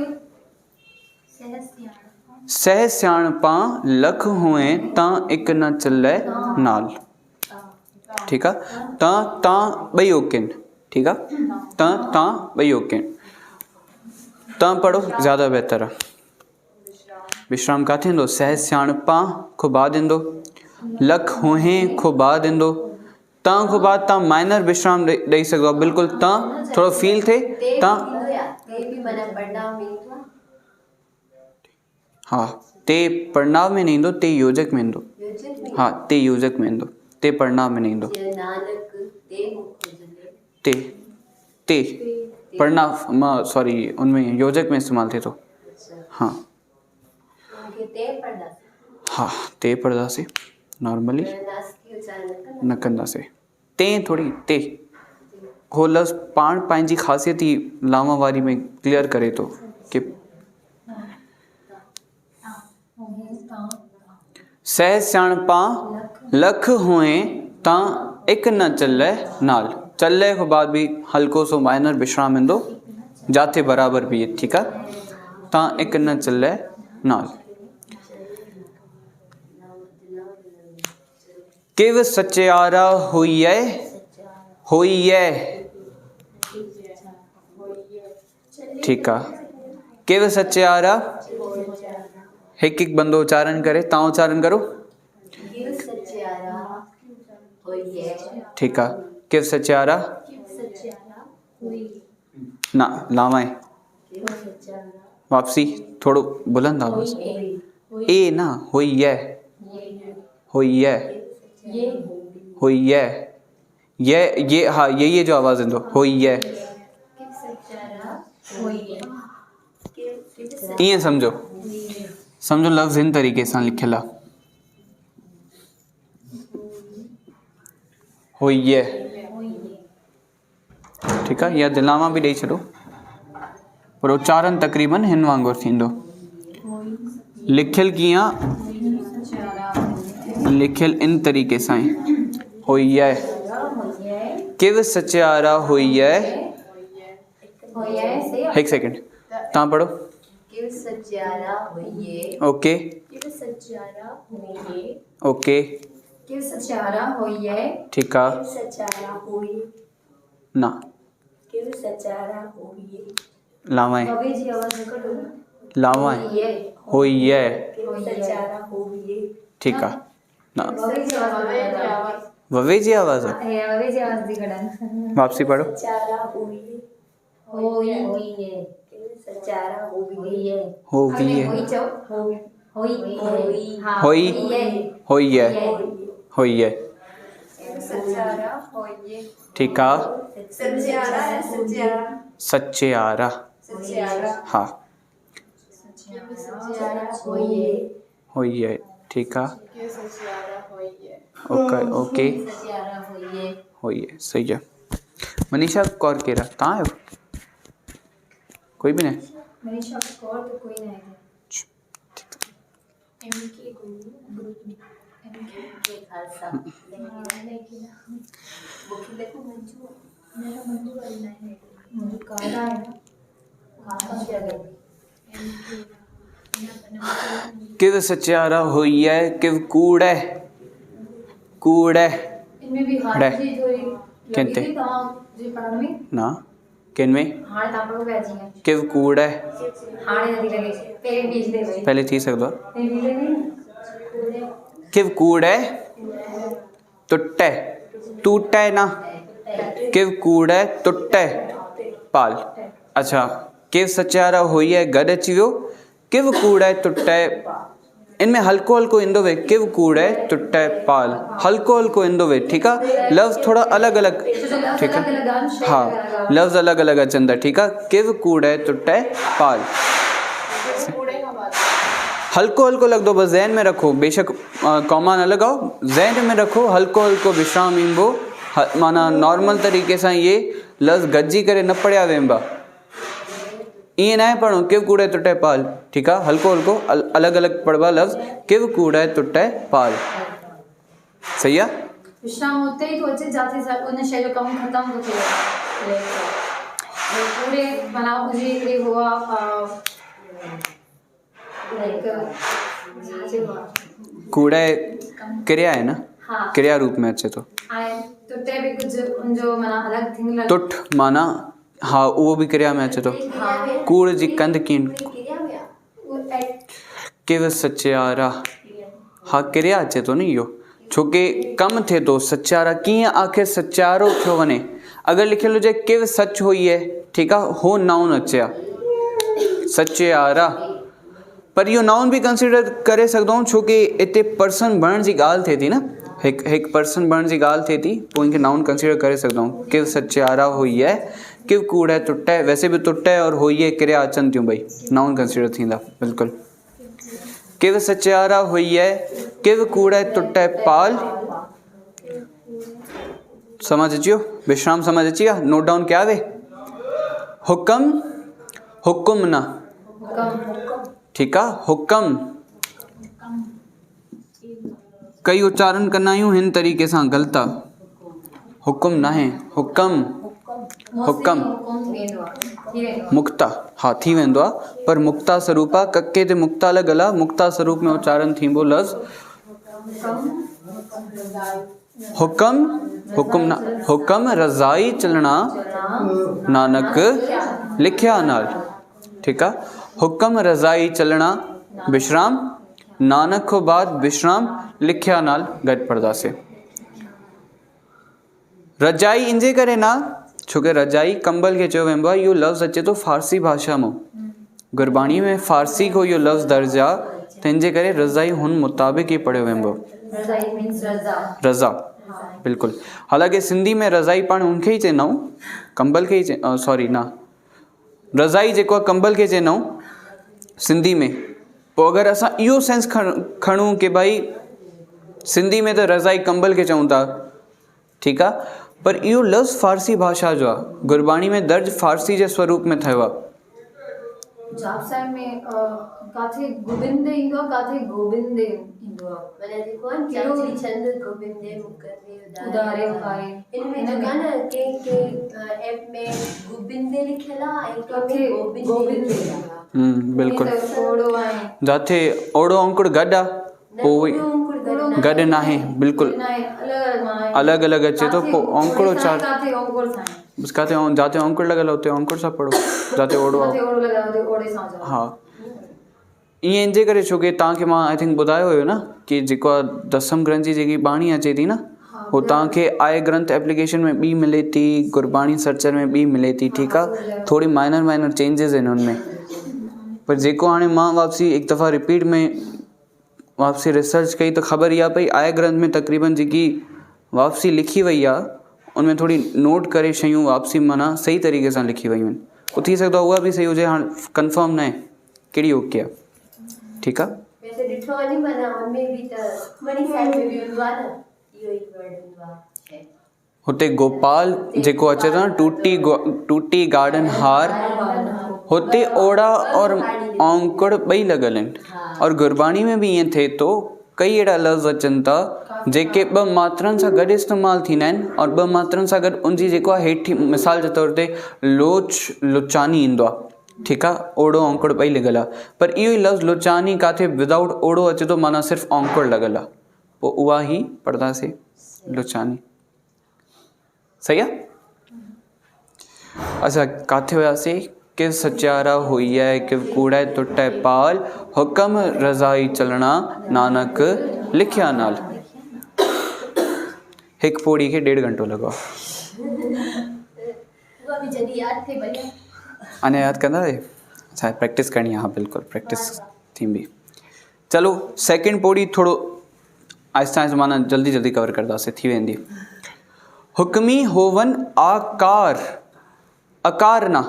सह सियाणपां लख हुए तां इक न चलै नाल ठीकु आहे तां ॿई ओकेन ठीकु आहे तां ॿई ओकेन तां पढ़ो ज़्यादा बहितर आहे विश्राम किथे ईंदो सह सियाणपां खां बाद ईंदो लख हुए खां बाद ईंदो तां खां बाद तां माइनर विश्राम ॾेई सघो आहे बिल्कुलु तां थोरो फील थिए तां हा ते पढ़नाव में न ईंदो ते योजक में ईंदो हा ते योजक में ईंदो ते पढ़नाव में न ईंदो ते पढ़नाव मां सॉरी उनमें योजक में इस्तेमालु थिए थो हाँ हाँ ते पढ़ंदासीं नॉर्मली न कंदासीं ते थोरी ते हो लफ़्ज़ पाण पंहिंजी ख़ासियत ई लामा वारी में क्लियर करे थो कि सह सियाणपां लख हुए तां इक न चलै नाल चलै खां बाद भी हल्को सो माइनर विश्राम ईंदो जाते बराबर भी ठीकु आहे तां इक न चलै नाल किव सचियारा होइए ठीकु आहे किव सचियारा हिकु हिकु बंदो उच्चारण करे तव्हां उच्चारण करो ठीकु आहे किव सचियारा ना लावाएं वापसी थोड़ो बुलंद आवाज ए ना होइए ये हाँ ये जो आवाज इंदो होइए ईअं समझो लफ़्ज़ इन तरीक़े सां लिखियल आहे होइए ठीकु आहे या दिलामा भी ॾेई छॾो पर उच्चारण तक़रीबन हिन वांगुरु थींदो लिखियल कीअं लिखियल इन तरीक़े सां ई होइए किव सचियारा होइए हिकु सेकंड तव्हां पढ़ो ओके ओके ठीकु आहे ना लावाएं होइए ठीकु आहे ना ववे जी आवाज़ वापसी पढ़ो होइए ठीकु आहे सचियारा हाँ होइए ठीकु आहे ओके होइए सही है मनीषा कौर केरा तव्हां आहियो कोई भी नहीं मनीषा कौर तो कोई नहीं है एमके ग्रुप में एमके खालसा लेकिन बुक देखो मंजू मेरा मंजू वाली नहीं है मंजू काला है ना किव सचियारा होइए किव कूड़े इनमें भी हाथ जी थोड़ी किनते जी पढ़ने में ना किन में हां तापड़ो बैजी है किव कूड़े हां नदी लगे पहले बीच दे भाई पहले थी सकदो नहीं किव कूड़े टूटे ना किव कूड़े टुटे पाल। अच्छा, किव सचारा हुई है गॾु अची वियो, किव कूड़े टुटे, इनमें हल्को हल्को ईंदो वे, किव कूड़े टुटे पाल, हल्को हल्को ईंदो वे, ठीकु आहे। लफ़्ज़ थोड़ा अलॻि अलॻि, ठीकु आहे, हा लफ़्ज़ अलॻि अलॻि अचनि था, ठीकु आहे। किव कूड़े टुटे पाल, हल्को हल्को लॻंदो, बस ज़हन में रखो, बेशक कॉमा न लॻाओ, ज़हन में रखो, हल्को हल्को विश्राम ईंदो, माना नॉर्मल तरीक़े सां इहे लफ़्ज़ गॾिजी करे न पढ़िया वेंदा, ईअं न आहे पढ़ो किव कूड़े टुटे पाल, ठीकु आहे। हल्को हल्को अलॻि अलॻि पढ़बा लफ़्ज़, किव कूड़े टुटे पाल, सही आहे। विश्राम उते ई थो अचे जिथे उन शइ जो कमु ख़तमु थो थिए, पूरे माना हुजे हिकिड़ी हुआ कूड़े क्रिया आहे न, हाँ। क्रिया रूप में अचे थो। ऐं टुटे बि कुझु उनजो माना अलॻि थींदो लॻे। टुट माना हा उहो बि क्रिया में अचे थो। कूड़ जी कंद कीन, किव सचारा, हा क्रिया अचे थो न इहो, छोकी कमु थिए थो। सचारा कीअं आख़िर सचारो थियो वञे, अगरि लिखियलु हुजे किव सच हुई है, ठीकु आहे, हो नाउन अचे हा सचारा, पर इहो नाउन बि कंसिडर करे सघंदा आहियूं, छोकी हिते पर्सन बणण जी ॻाल्हि थिए थी न, हिकु पर्सन बणण जी ॻाल्हि थिए थी, पोइ इनखे नाउन कंसिडर करे सघंदा आहियूं। किव सचारा हुई है, किव कूड़े टुटे, वैसे भी टुटे और हुई है क्रिया अचनि थियूं, भई नाउन कंसिडर थींदा बिल्कुलु। किव सचारा हुई है, किव कूड़े टुटे पाल, समझ अचियो, विश्राम समझ अची विया, नोट डाउन कया वे। हुकम, हुकुम न, ठीकु आहे, हुकम कई उच्चारण कंदा आहियूं हिन तरीक़े सां, ग़लति आहे, हुकुम न आहे, हुकम, हुकम मुक्ता, हा थी वेंदो आहे, पर मुक्ता स्वरूप आहे, कके ते मुक्ता लॻल आहे, मुक्ता स्वरूप में उच्चारण थींदो लफ़्ज़ हुकम, हुकुम न, हुकम रज़ाई चलना नानक लिखिया नाल, ठीकु आहे। हुकम रज़ाई चलना विश्राम, नानक खां बाद विश्राम लिखिया नाल गॾु पढ़ंदासीं। रजाई इंजे करे ना, छोकी रजाई कंबल खे चयो वेंदो आहे, इहो लफ़्ज़ अचे थो फारसी भाषा मां, गुरबाणी में फारसी को इहो लफ़्ज़ दर्ज आहे, त हिनजे करे रज़ाई हुन मुताबिक़ ई पढ़ियो वेंदो, रज़ा बिल्कुलु। हालांकि सिंधी में रज़ाई पाण उनखे ई चवंदा आहियूं, कंबल खे ई सॉरी न, रज़ाई जेको आहे कंबल खे चवंदा आहियूं सिंधी में। पोइ अगरि असां इहो सेंस खणूं की भाई सिंधी में त रज़ाई कंबल खे चऊं था, ठीकु आहे, पर इहो लफ़्ज़ फारसी भाषा जो आहे, गुरबाणी में दर्ज फारसी जे स्वरूप में ठहियो आहे। जाप साहिब में काथे गोबिंद ईंदो आहे, काथे गोबिंद ईंदो आहे, माना जेको आहे चाची छंद गोबिंदे मुकरे उदारे उपाय, इनमें जेका न के ऐप में गोबिंदे लिखियल आहे ऐं काथे गोबिंद गोबिंदे बिल्कुलु, जाथे ओड़ो अंकुर गॾु आहे, पोइ गॾु न आहे, बिल्कुलु अलॻि अलॻि अचे थो, पोइ अंकुर उच्चार बस काथे जाते अंकुर लॻल आहे उते अंकुर सां पढ़ो, जाते ओड़ो आहे हा, ईअं इनजे करे, छोकी तव्हांखे मां आई थिंक ॿुधायो हुयो न कि जेको आहे दसम ग्रंथ जी जेकी बाणी अचे थी न, हो तव्हांखे आए ग्रंथ एप्लीकेशन में ॿी मिले थी, गुरबाणी सर्चर में ॿी मिले थी, ठीकु आहे, थोड़ी माइनर चेंजिस आहिनि हुनमें, पर जेको हाणे मां वापसी हिकु दफ़ा रिपीट में वापसी रिसर्च कई त ख़बर इहा पई, आए ग्रंथ में तक़रीबन जेकी वापसी लिखी वई आहे उनमें थोड़ी नोट करे शयूं वापसी माना सही तरीक़े सां लिखी वयूं आहिनि, पोइ थी सघंदो आहे उहा बि सही हुजे, हाणे कंफर्म न आहे कहिड़ी ओके आहे, ठीकु आहे। वैसे ॾिठो वञे माना उनमें बि त मणी साहिब में बि हूंदो आहे न, इहो ई वर्ड हूंदो आहे, हुते गोपाल जेको अचे थो न, टूटी गार्डन हार, हुते ओड़ा और औंकड़ ॿई लॻल आहिनि, और गुरबाणी में बि ईअं थिए थो, कई अहिड़ा लफ़्ज़ अचनि था जेके ॿ मात्रनि सां गॾु इस्तेमालु थींदा आहिनि, और ॿ मात्रनि सां गॾु उनजी जेको आहे हेठि मिसाल जे तौर ते लुचानी ईंदो आहे, ठीकु आहे, ओड़ो औंकड़ ॿई लॻल आहे, पर इहो ई लफ़्ज़ लुचानी काथे विदाउट ओड़ो अचे थो, माना सिर्फ़ु औंकड़ लॻल आहे, पोइ उहा ई पढ़ंदासीं लुचानी, सही आहे। अच्छा, काथे वियासीं, किव सचारा हुई है, किव कूड़े टुटे पाल, हुकम रज़ाई चलना नानक लिखिया नाल। हिकु पोड़ी खे 1.5 घंटो लॻो। वो भी जल्दी याद थे भैया। अने याद कंदा है? अच्छा प्रैक्टिस करनी है, हाँ बिल्कुल प्रैक्टिस थी भी। चलो सेकंड पौड़ी थोड़ो आहिस्ता आहिस्ता माना जल्दी जल्दी कवर करदासीं, थी वेंदी। हुक्मी होवन आकार, अकार ना,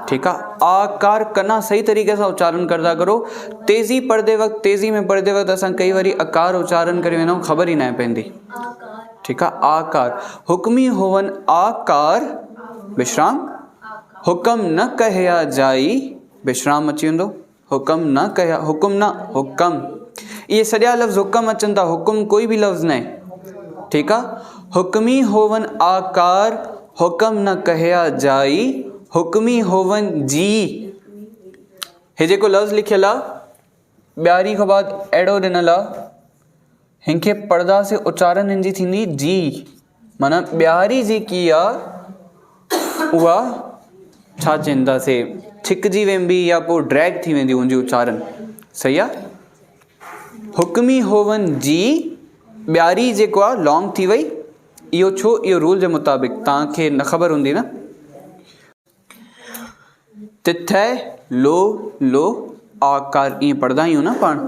ठीक है, आकार कना सही तरीके से उच्चारण करदा करो। तेजी पढ़ते वक्त, तेजी में पढ़ते वक्त असां कई बारी अकार उच्चारण करे वेंदा आहियूं, ख़बर ही ना पवंदी, ठीक है। आकार, हुक्मी होवन आकार विश्राम, हुक्म न कहया जाई विश्राम अची वेंदो, हुक्म न कहया, हुक्म न, हुक्म, ये सॼा लफ़्ज़ हुक्म अचनि था, हुक्म कोई भी लफ़्ज़ न आहे, ठीक आहे। हुक्मी होवन आकार, हुक्म न कहया जाई, हुक्मी होवन जी। हे जेको लफ़्ज़ लिखियल आहे ॿियारी खां बाद अहिड़ो ॾिनल आहे, हिनखे पढ़दा से उच्चारण हिनजी थींदी जी, माना ॿियारी जेकी आहे उहा छा चवंदासीं छिकजी वेंदी या पोइ ड्रैग थी वेंदी हुनजी उच्चारण, सही आहे। हुक्मी होवन जी, ॿियारी जेको आहे लॉन्ग थी वई, इहो छो, इहो रूल जे मुताबिक़, तव्हांखे न ख़बर हूंदी न। तिथै लो लो आकार ईअं पढ़ंदा आहियूं न पाण।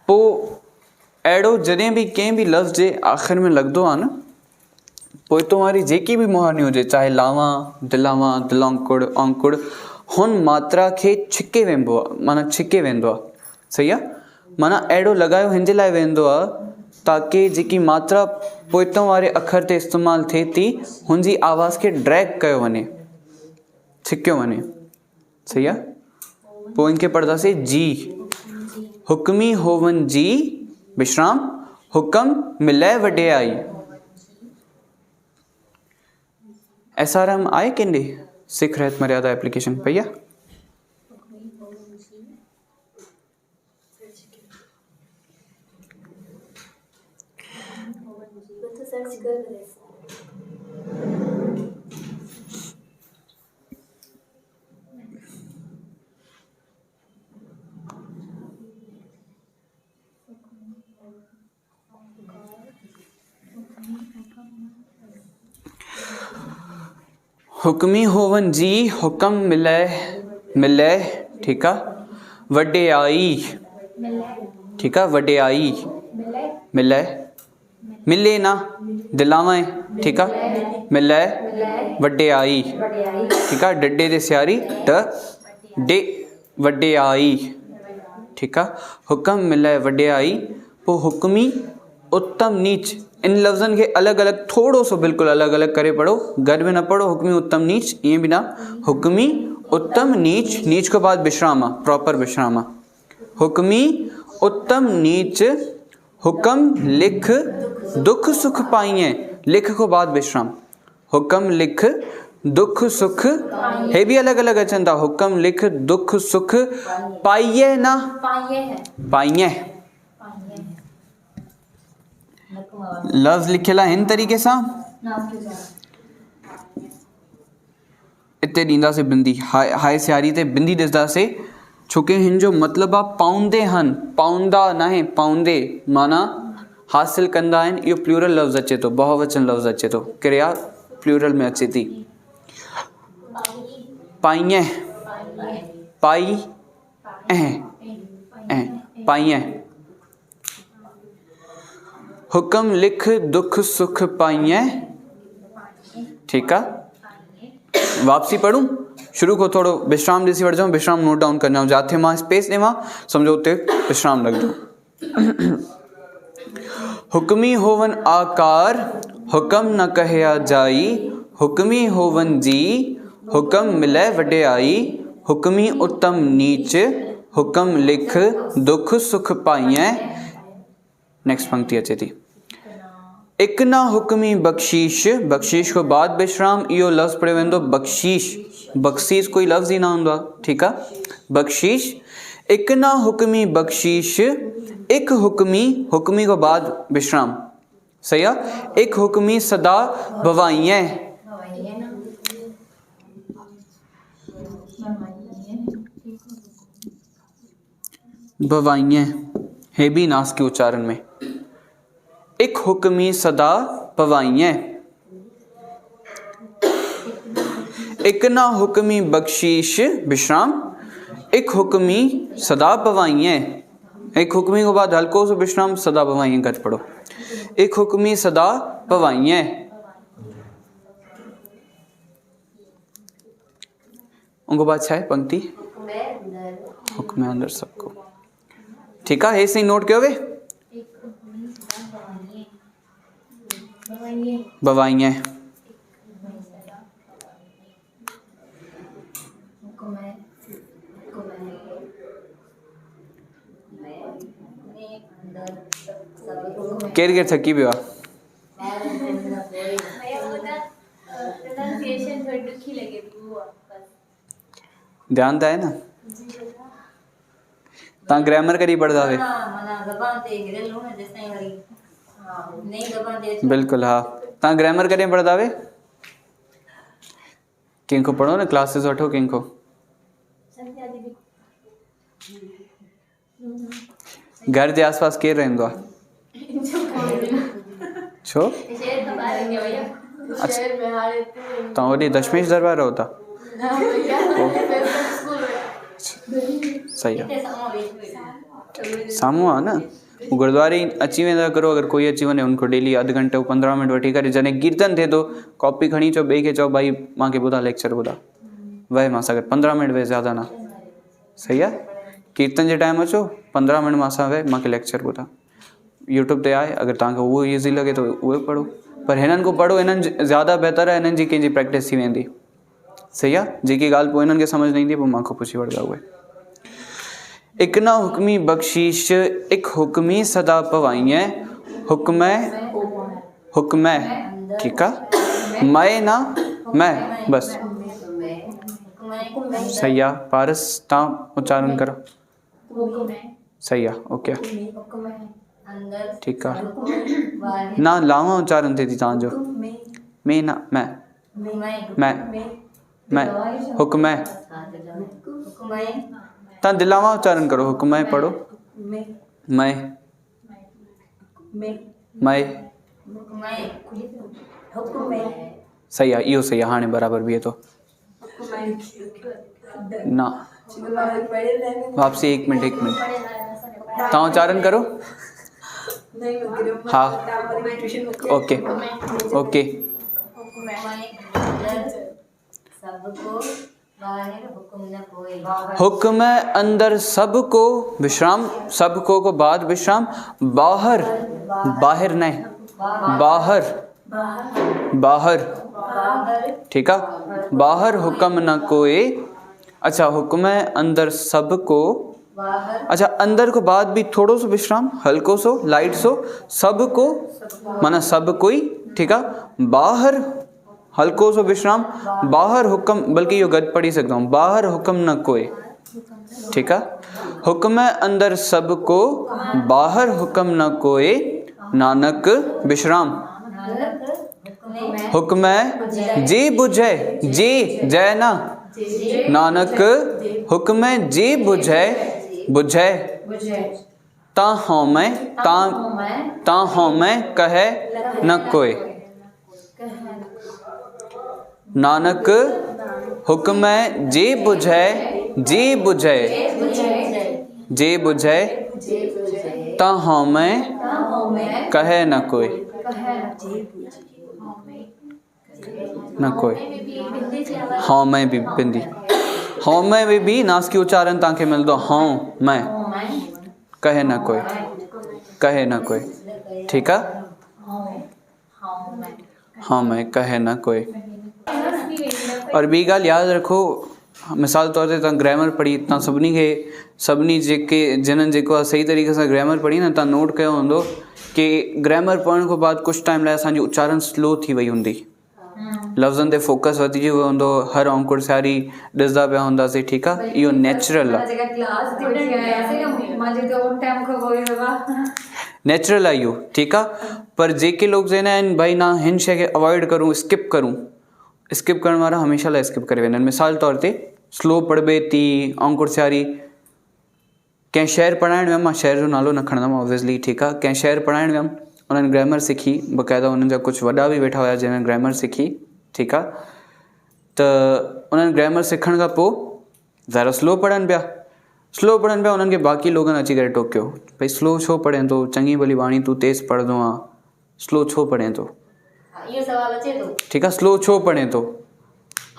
पोइ अहिड़ो जॾहिं बि कंहिं बि लफ़्ज़ जे आख़िर में लॻंदो आहे न, पोइतों वारी जेकी बि मुहानी हुजे, चाहे लावा, दिलावा, दिलोंकुड़, औंकुड़, हुन मात्रा खे छिके वेंदो आहे, माना छिके वेंदो आहे, सही आहे। माना अहिड़ो लॻायो हिन जे लाइ वेंदो आहे ताकी जेकी मात्रा पोइतों वारे अखर ते इस्तेमालु थिए थी, हुनजी आवाज़ खे ड्रैग कयो वञे, छिकियो वञे, सही आहे। पोइ इनखे पढ़ंदासीं जी। हुक्मी होवन जी विश्राम, हुक्म मिले वॾेयाई। SRM आहे कंहिंॾे? सिख रहत मर्यादा एप्लीकेशन पई आहे? तो सर्च कर रहे हुक्मी होवन जी, हुक्म मिले मिले, ठीक आहे। वॾेयाई, ठीक आहे, वॾेयाई मिले, मिले ना दिलावे, ठीक आहे, मिले वॾेयाई, ठीक आहे, डडे ते सियारी त डे वॾेयाई, ठीक आहे। हुक्म मिले वॾेयाई। पोइ हुक्मी उत्तम नीच, इन लफ़्ज़नि खे अलॻि अलॻि थोरो सो बिल्कुलु अलॻि अलॻि करे पढ़ो, गॾ में न पढ़ो। हुक्मी उत्तम नीच ईअं बि न, हुक्मी उत्तम नीच, नीच खां बाद विश्राम आहे, प्रॉपर विश्राम आहे। हुक्मी उत्तम नीच, हुक्म लिख दुख सुख पाइए, लिख खां बाद विश्राम, हुक्म लिख दुख सुख, हे भी अलग अलग अचनि था। हुक्म लिख दुख सुख पाइए ना, पाइए लफ्ज़ लिखियल आहे हिन तरीक़े सां। इते ॾींदासीं बिंदी, हाय हाय सियारी ते बिंदी ॾिसंदासीं, छोकी हिन जो मतिलबु आहे पाउंदे हन, पाउंदा न आहे, पाउंदे माना हासिल कंदा आहिनि। इहो प्लूरल लफ़्ज़ अचे थो, बहुवचन लफ़्ज़ अचे थो, क्रिया प्लूरल में अचे थी। पाइए, पाई ऐं पाइए, हुक्म लिख दुख सुख पाइए, ठीक आहे। वापसी पढ़ूं, शुरू को थोड़ो विश्राम ॾिसी वठिजो, विश्राम नोट डाउन करना, जिथे मां स्पेस ॾियां सम्झो उते विश्राम लॻंदो। हुक्मी होवन आकार, हुक्म न कहया जाई, हुक्मी होवन जी, हुक्म मिले वॾेयाई, हुक्मी उत्तम नीच, हुक्म लिख दुख सुख पाइए। नेक्स्ट पंक्ति अचे थी, इक ना हुक्मी बख्शीश, बख्शीश को बाद विश्राम, इहो लफ़्ज़ पढ़ियो वेंदो बख्शीश, बख्शीश कोई लफ़्ज़ ही ना हूंदो आहे, ठीकु आहे। बख्शीश, इक ना हुक्मी बख्शीश, एक हुक्मी, हुक्मी को बाद विश्राम, सही आहे। एक हुक्मी सदा भवाइए, भवाइए, हे भी नास के उच्चारण में, एक हुक्मी सदा पवाइए, एक ना हुक्मी बख्शीश विश्राम, एक हुक्मी सदा पवाइए। एक हुक्मी के बाद हल्को से विश्राम, सदा पवाइए गत पढ़ो। एक हुक्मी सदा पवाइए। उनको बाद छा है पंक्ति, हुक्म अंदर सबको। ठीक है, ऐसे ही नोट कयो वे बवाइए। केर केर थकी पियो आहे? प्रोनाउंसिएशन थोड़ी दुखी लगे थी वो बस। ध्यान तो है ना, तव्हां ग्रामर करी पढ़ंदा हुए? बिल्कुलु हा, तव्हां ग्रामर कॾहिं पढ़ंदा हुए? कंहिंखो पढ़ो न, क्लासिस वठो कंहिंखो। घर जे आसपास केरु रहंदो आहे? छो? अच्छा, तव्हां वॾी दशमेश दरबार रहो था? सही आहे, साम्हूं आहे न। गुरुद्वारे अची वेंदा करो, अगर कोई अची वञे उनको डेली अधु घंटे 15 मिनट वठी करे, जॾहिं कीर्तन थिए थो कॉपी खणी अचो, ॿिए खे चओ भाई मूंखे ॿुधा लेक्चर ॿुधा, वहे मां सां गॾु 15 मिनट वेह, ज़्यादा ना। सही आहे, कीर्तन जे टाइम अचो 15 मिनट मां सां वेह, मूंखे लेक्चर ॿुधा। यूट्यूब ते आहे, अगर तव्हांखे उहो ईज़ी लॻे तो उहो पढ़ो, पर हिननि को पढ़ो, हिननि ज़्यादा बहितर आहे, हिननि जी कंहिंजी प्रैक्टिस थी वेंदी। सही आहे, जेकी ॻाल्हि पोइ हिननि खे सम्झ न ईंदी पोइ मूंखे पुछी वठंदा उहे। एक ना हुक्मी बख्शीश, एक हुक्मी सदा पवाइए। हुक्म हुक्म, ठीक है, मैं ना मैं, बस सही है। पारस तव्हां उच्चारण करो। सही है, ओके, ठीक है। ना लावा उच्चारण थे थी तव्हांजो। मैं ना मैं हुक्म, तव्हां दिलावा उच्चारण करो, हुक्म पढ़ो। मैं सही आहे, इहो सही आहे, हाणे बराबरि बीहे थो ना। वापसी 1 मिनट तव्हां उच्चारण करो। हाँ, ओके ओके। हुक्म अंदर सबको विश्राम, सबको को बाद विश्राम, बाहर बाहर नहीं, बाहर बाहर, ठीक है, बाहर हुक्म न कोई। अच्छा, हुक्म अंदर सबको, अच्छा अंदर को बाद भी थोड़ो सो विश्राम, हल्को सो लाइट सो, सबको माना सब कोई, ठीक है, बाहर हल्को सो विश्राम, बाहर हुक्म, बल्कि यो गद पढ़ी सकता हूँ, बाहर हुक्म न कोई, ठीक है। हुक्म अंदर सबको, बाहर हुक्म न कोई, नानक विश्राम। हुक्म जी बुझे, जी जय ना, नानक हुक्म जी बुझे, बुझे ता हों में, ता हों में कहे न कोई। नानक हुक्म जी बुझे, जी बुझे, जी बुझे ता हों में कहे न कोई, न कोई। हाँ में भी बिंदी, हाँ में भी नासकी उच्चारण तव्हांखे मिलंदो, हाँ में, कहे न कोई, कहे न कोई, ठीक है। हाँ में कहे न कोई। और ॿी ॻाल्हि यादि रखो, मिसाल तौर ते तव्हां ग्रामर पढ़ी, तव्हां सभिनी जेके जिन्हनि जेको आहे सही तरीक़े सां ग्रामर पढ़ी न, तव्हां नोट कयो हूंदो कि ग्रामर पढ़ण खां बाद कुझु टाइम लाइ असांजी उच्चारण स्लो थी वई हूंदी, लफ़्ज़नि ते फोकस वधिजी वियो हूंदो, हर औंकुर सारी ॾिसंदा पिया हूंदासीं, ठीकु आहे, इहो नेचुरल आहे, नेचुरल आहे इहो, ठीकु आहे। पर जेके लोग चवंदा आहिनि भाई ना हिन शइ खे अवॉइड करूं, स्किप करूं, स्किप करण वारा हमेशह लाइ स्किप करे वेंदा आहिनि। मिसाल तौर ते स्लो पढ़बे थी, औंकुर सियारी, कंहिं शहर पढ़ाइण वियमि, मां शहर जो नालो न खणंदमि ऑब्वियसली, ठीकु आहे, कंहिं शहर पढ़ाइण वियमि, उन्हनि ग्रामर सिखी, बाक़ाइदा हुननि जा कुझु वॾा बि वेठा हुया जंहिंमें ग्रामर सिखी, ठीकु आहे। त उन्हनि ग्रामर सिखण खां पोइ ज़रा स्लो पढ़नि पिया उन्हनि खे बाक़ी लोगनि अची करे टोकियो, भई स्लो छो पढ़े थो, चङी भली वाणी तूं तेज़ पढ़ंदो आहे, स्लो छो पढ़े थो। इहो सवाल अचे थो। ठीकु आहे, स्लो छो पढ़े थो।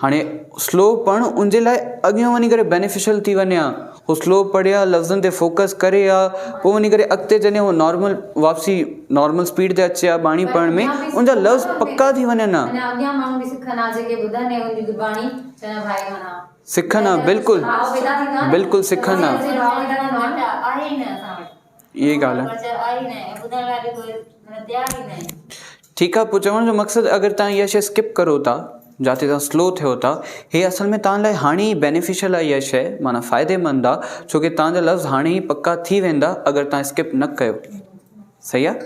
हाणे स्लो पढ़णु उनजे लाइ अॻियां वञी करे बेनिफिशियल थी वञे हा। हू स्लो पढ़े हा, लफ़्ज़नि ते फोकस करे हा, पोइ वञी करे अॻिते जॾहिं हू नॉर्मल स्पीड ते अचे हा बाणी पढ़ण में, उनजा लफ़्ज़ पक्का थी वञनि हा। अने अॻियां माण्हू बि सिखनि हा, जेके ॿुधनि ऐं उनजी गुरबाणी चवनि भाई माना सिखनि हा, बिल्कुलु सिखनि हा। आहे ई न असां वटि। इहे ॻाल्हि आहे। पर आहे ई न, ॿुधण लाइ बि कोई मतिलबु तयारु ई न आहे। ठीकु आहे, पोइ चवण जो मक़सदु अगरि तव्हां इहा शइ स्किप करो था, जिते तव्हां स्लो थियो था, हे असल में तव्हां लाइ हाणे ई बेनिफिशियल आहे इहा शइ, माना फ़ाइदेमंद आहे, छोकी तव्हांजा लफ़्ज़ हाणे ई पक्का थी वेंदा अगरि तव्हां स्किप न कयो। सही आहे,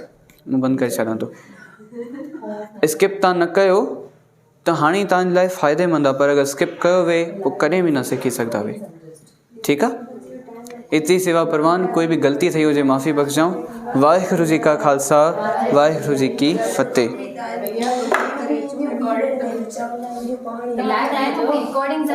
मां बंदि करे छॾां थो। स्किप तव्हां न कयो त हाणे ई तव्हांजे लाइ फ़ाइदेमंद आहे, पर अगरि स्किप कयो वे पोइ कॾहिं बि न सिखी सघंदा वे। ठीकु आहे, एतिरी सेवा परवान, कोई बि ग़लती थी हुजे माफ़ी बख़्शाऊं। वाहिगुरू जी का खालसा, वाहिगुरू जी की फतेह। रिकॉर्डिंग